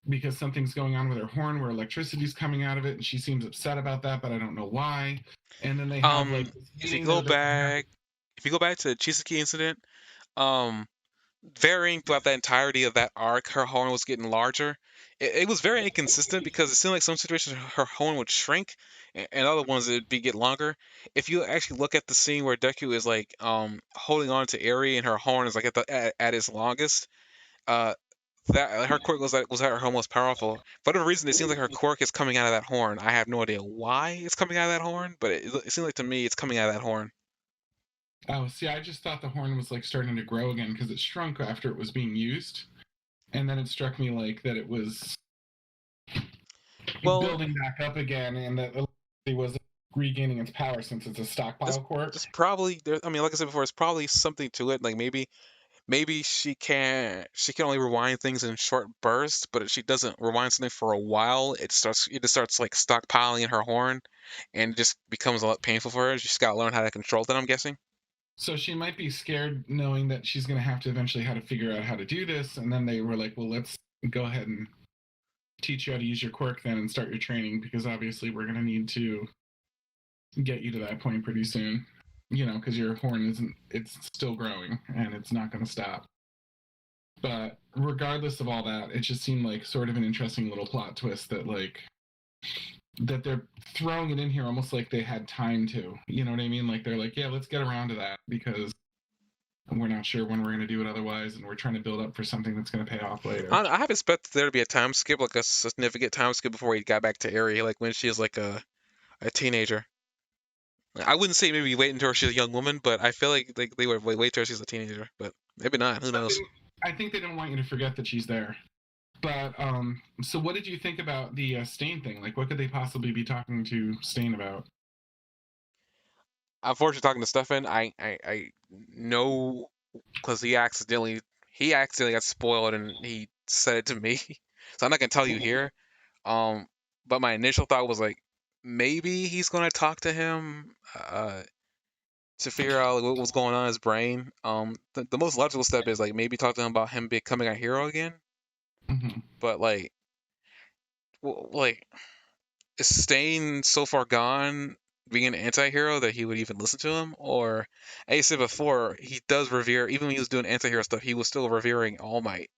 because something's going on with her horn where electricity's coming out of it, and she seems upset about that, but I don't know why. And then they have like this If you meeting go where they're gonna have. back, if you go back to the Chisaki incident, um, varying throughout the entirety of that arc, her horn was getting larger. It was very inconsistent because it seemed like some situations her horn would shrink, and other ones it'd be get longer. If you actually look at the scene where Deku is like holding on to Eri and her horn is like at its longest, uh, that her quirk was at her most powerful. For whatever reason, it seems like her quirk is coming out of that horn. I have no idea why it's coming out of that horn, but it seems like to me it's coming out of that horn. Oh, see, I just thought the horn was like starting to grow again because it shrunk after it was being used, and then it struck me like that it was Well, building back up again, and that it was regaining its power since it's a there's, stockpile quirk. there's probably there. I mean, like I said before, it's probably something to it. Like maybe she can only rewind things in short bursts, but if she doesn't rewind something for a while, it just starts like stockpiling in her horn, and it just becomes a lot painful for her. She's got to learn how to control that. I'm guessing. So she might be scared knowing that she's going to have to eventually how to figure out how to do this. And then they were like, well, let's go ahead and teach you how to use your quirk then and start your training because obviously we're going to need to get you to that point pretty soon. You know, because your horn it's still growing and it's not going to stop. But regardless of all that, it just seemed like sort of an interesting little plot twist that that they're throwing it in here almost like they had time to. You know what I mean? Like they're like, yeah, let's get around to that because we're not sure when we're going to do it otherwise, and we're trying to build up for something that's going to pay off later. I have expected there to be a time skip, like a significant time skip before he got back to Eri, like when she was like a teenager. I wouldn't say maybe wait until she's a young woman, but I feel like they would wait till she's a teenager, but maybe not. Who knows? I think they don't want you to forget that she's there. But so what did you think about the Stain thing? Like, what could they possibly be talking to Stain about? Unfortunately, talking to Stefan, I know because he accidentally got spoiled and he said it to me, so I'm not gonna tell you here. Um, but my initial thought was like maybe he's gonna talk to him to figure out like, what was going on in his brain. The most logical step is like maybe talk to him about him becoming a hero again. Mm-hmm. But like is Stain so far gone being an anti-hero that he would even listen to him? Or, as I said before, he does revere, even when he was doing anti-hero stuff, he was still revering All Might.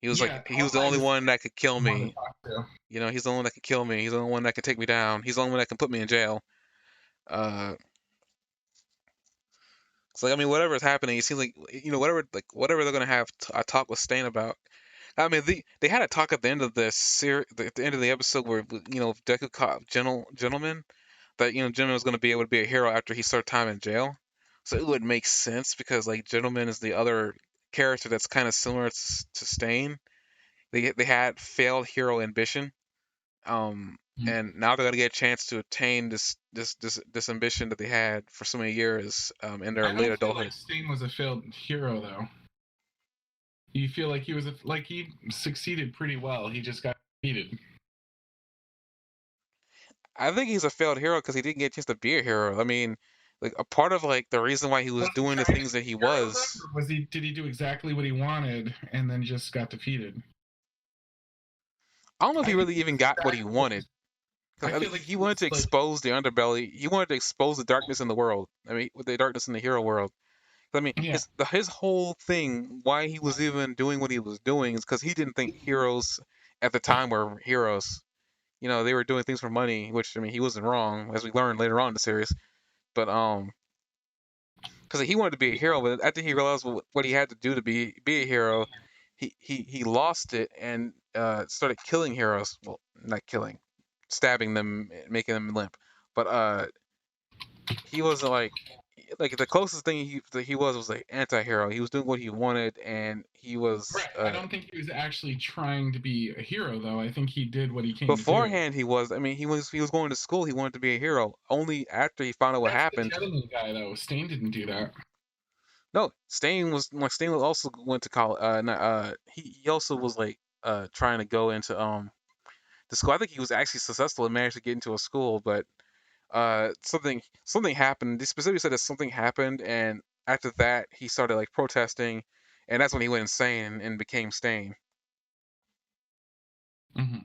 He was Yeah, like, he All was the Might only is one that could kill the one to me. talk to. You know, he's the only one that could kill me. He's the only one that can take me down. He's the only one that can put me in jail. Uh, so like, I mean, whatever is happening, it seems like whatever they're gonna have a talk with Stain about. I mean, they had a talk at the end of at the end of the episode where Deku caught gentleman that Gentleman was going to be able to be a hero after he served time in jail. So it would make sense because like Gentleman is the other character that's kind of similar to Stain. They had failed hero ambition, Mm. and now they're going to get a chance to attain this ambition that they had for so many years in their I late don't feel like adulthood. Stain was a failed hero though. You feel like like he succeeded pretty well. He just got defeated. I think he's a failed hero because he didn't get a chance to be a hero. I mean, like a part of like the reason why he was Was he doing the trying to things be that he a hero then, was. or was he? Did he do exactly what he wanted and then just got defeated? I don't know if I he think really he was even got what he exactly what wanted. I Because I mean, feel like he he wanted to was like expose the underbelly. He wanted to expose the darkness in the world. I mean, with the darkness in the hero world. I mean, yeah. his whole thing, why he was even doing what he was doing, is because he didn't think heroes at the time were heroes. They were doing things for money, which I mean, he wasn't wrong, as we learned later on in the series. But because he wanted to be a hero, but after he realized what he had to do to be a hero, he lost it and started killing heroes. Well, not killing, stabbing them, making them limp. But he wasn't like the closest thing he was like anti-hero. He was doing what he wanted, and he was Right. I don't think he was actually trying to be a hero though. I think he did what he came to do. beforehand he was. I mean, he was going to school. He wanted to be a hero. Only after he found out what That's the happened. gentleman guy though. Stain didn't do that. No, Stain was also went to college. He also was like trying to go into the school. I think he was actually successful and managed to get into a school, but something happened. They specifically said that something happened, and after that he started like protesting, and that's when he went insane and became Stain. Mm-hmm.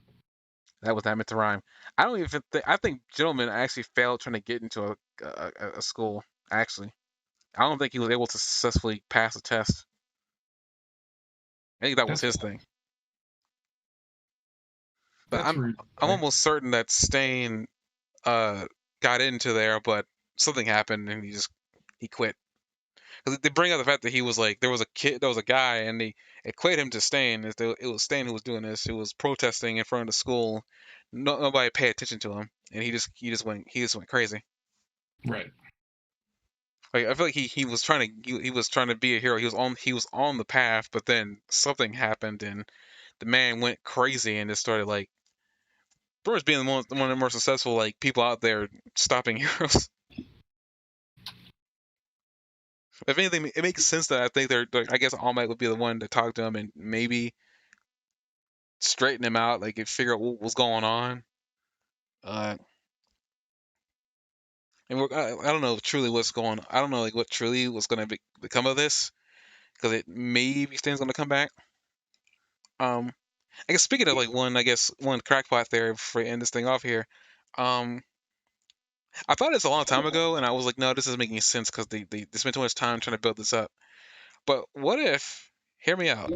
That was not meant to rhyme. I don't even think. I think Gentleman actually failed trying to get into a school. Actually, I don't think he was able to successfully pass the test. I think that was That's his thing. But that's I'm rude. I'm almost certain that Stain uh got into there, but something happened and he quit. 'Cause they bring up the fact that he was like there was a guy, and they equate him to Stain. It was Stain who was doing this. Who was protesting in front of the school. Nobody paid attention to him, and he just went crazy. Right. Like I feel like he was trying to be a hero. He was on the path, but then something happened, and the man went crazy and just started like pretty much being one of the more successful like people out there stopping heroes. If anything, it makes sense that I think I guess All Might would be the one to talk to him and maybe straighten him out, like and figure out what was going on. Uh, and I don't know truly what's going. I don't know like what truly was going to become of this because it maybe Stan's going to come back. Um, I guess speaking of like one crackpot there for end this thing off here. Um, I thought this a long time ago, and I was like, no, this isn't making sense because they spent too much time trying to build this up. But what if hear me out.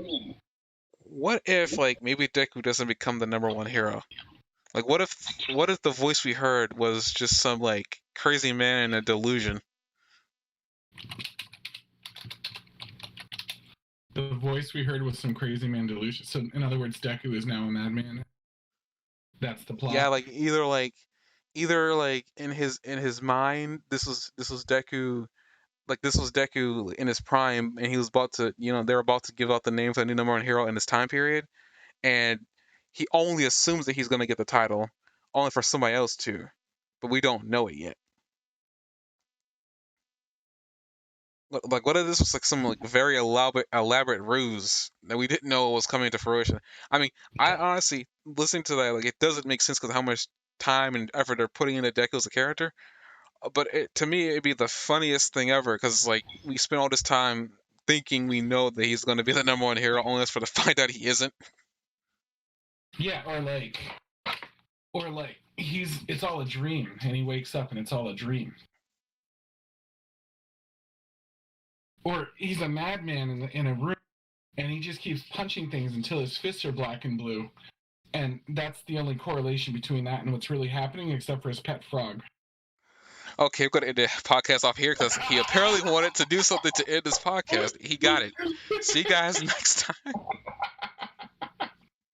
What if like maybe Deku doesn't become the #1 hero? Like what if the voice we heard was just some like crazy man in a delusion? The voice we heard was some crazy man delusion. So, in other words, Deku is now a madman. That's the plot. Yeah, either like in his mind, this was Deku, like this was Deku in his prime, and he was about to, they're about to give out the name for the new #1 hero in this time period, and he only assumes that he's gonna get the title, only for somebody else to, but we don't know it yet. Like, what if this was like some like very elaborate ruse that we didn't know was coming to fruition? I mean, I honestly, listening to that, like, it doesn't make sense because how much time and effort they're putting into Deku as a character. But to me, it'd be the funniest thing ever because like we spent all this time thinking we know that he's going to be the #1 hero, only for to find out he isn't. Yeah, or like it's all a dream, and he wakes up and it's all a dream. Or he's a madman in a room, and he just keeps punching things until his fists are black and blue, and that's the only correlation between that and what's really happening, except for his pet frog. Okay, we're going to end the podcast off here because he apparently wanted to do something to end this podcast. He got it. See you guys next time.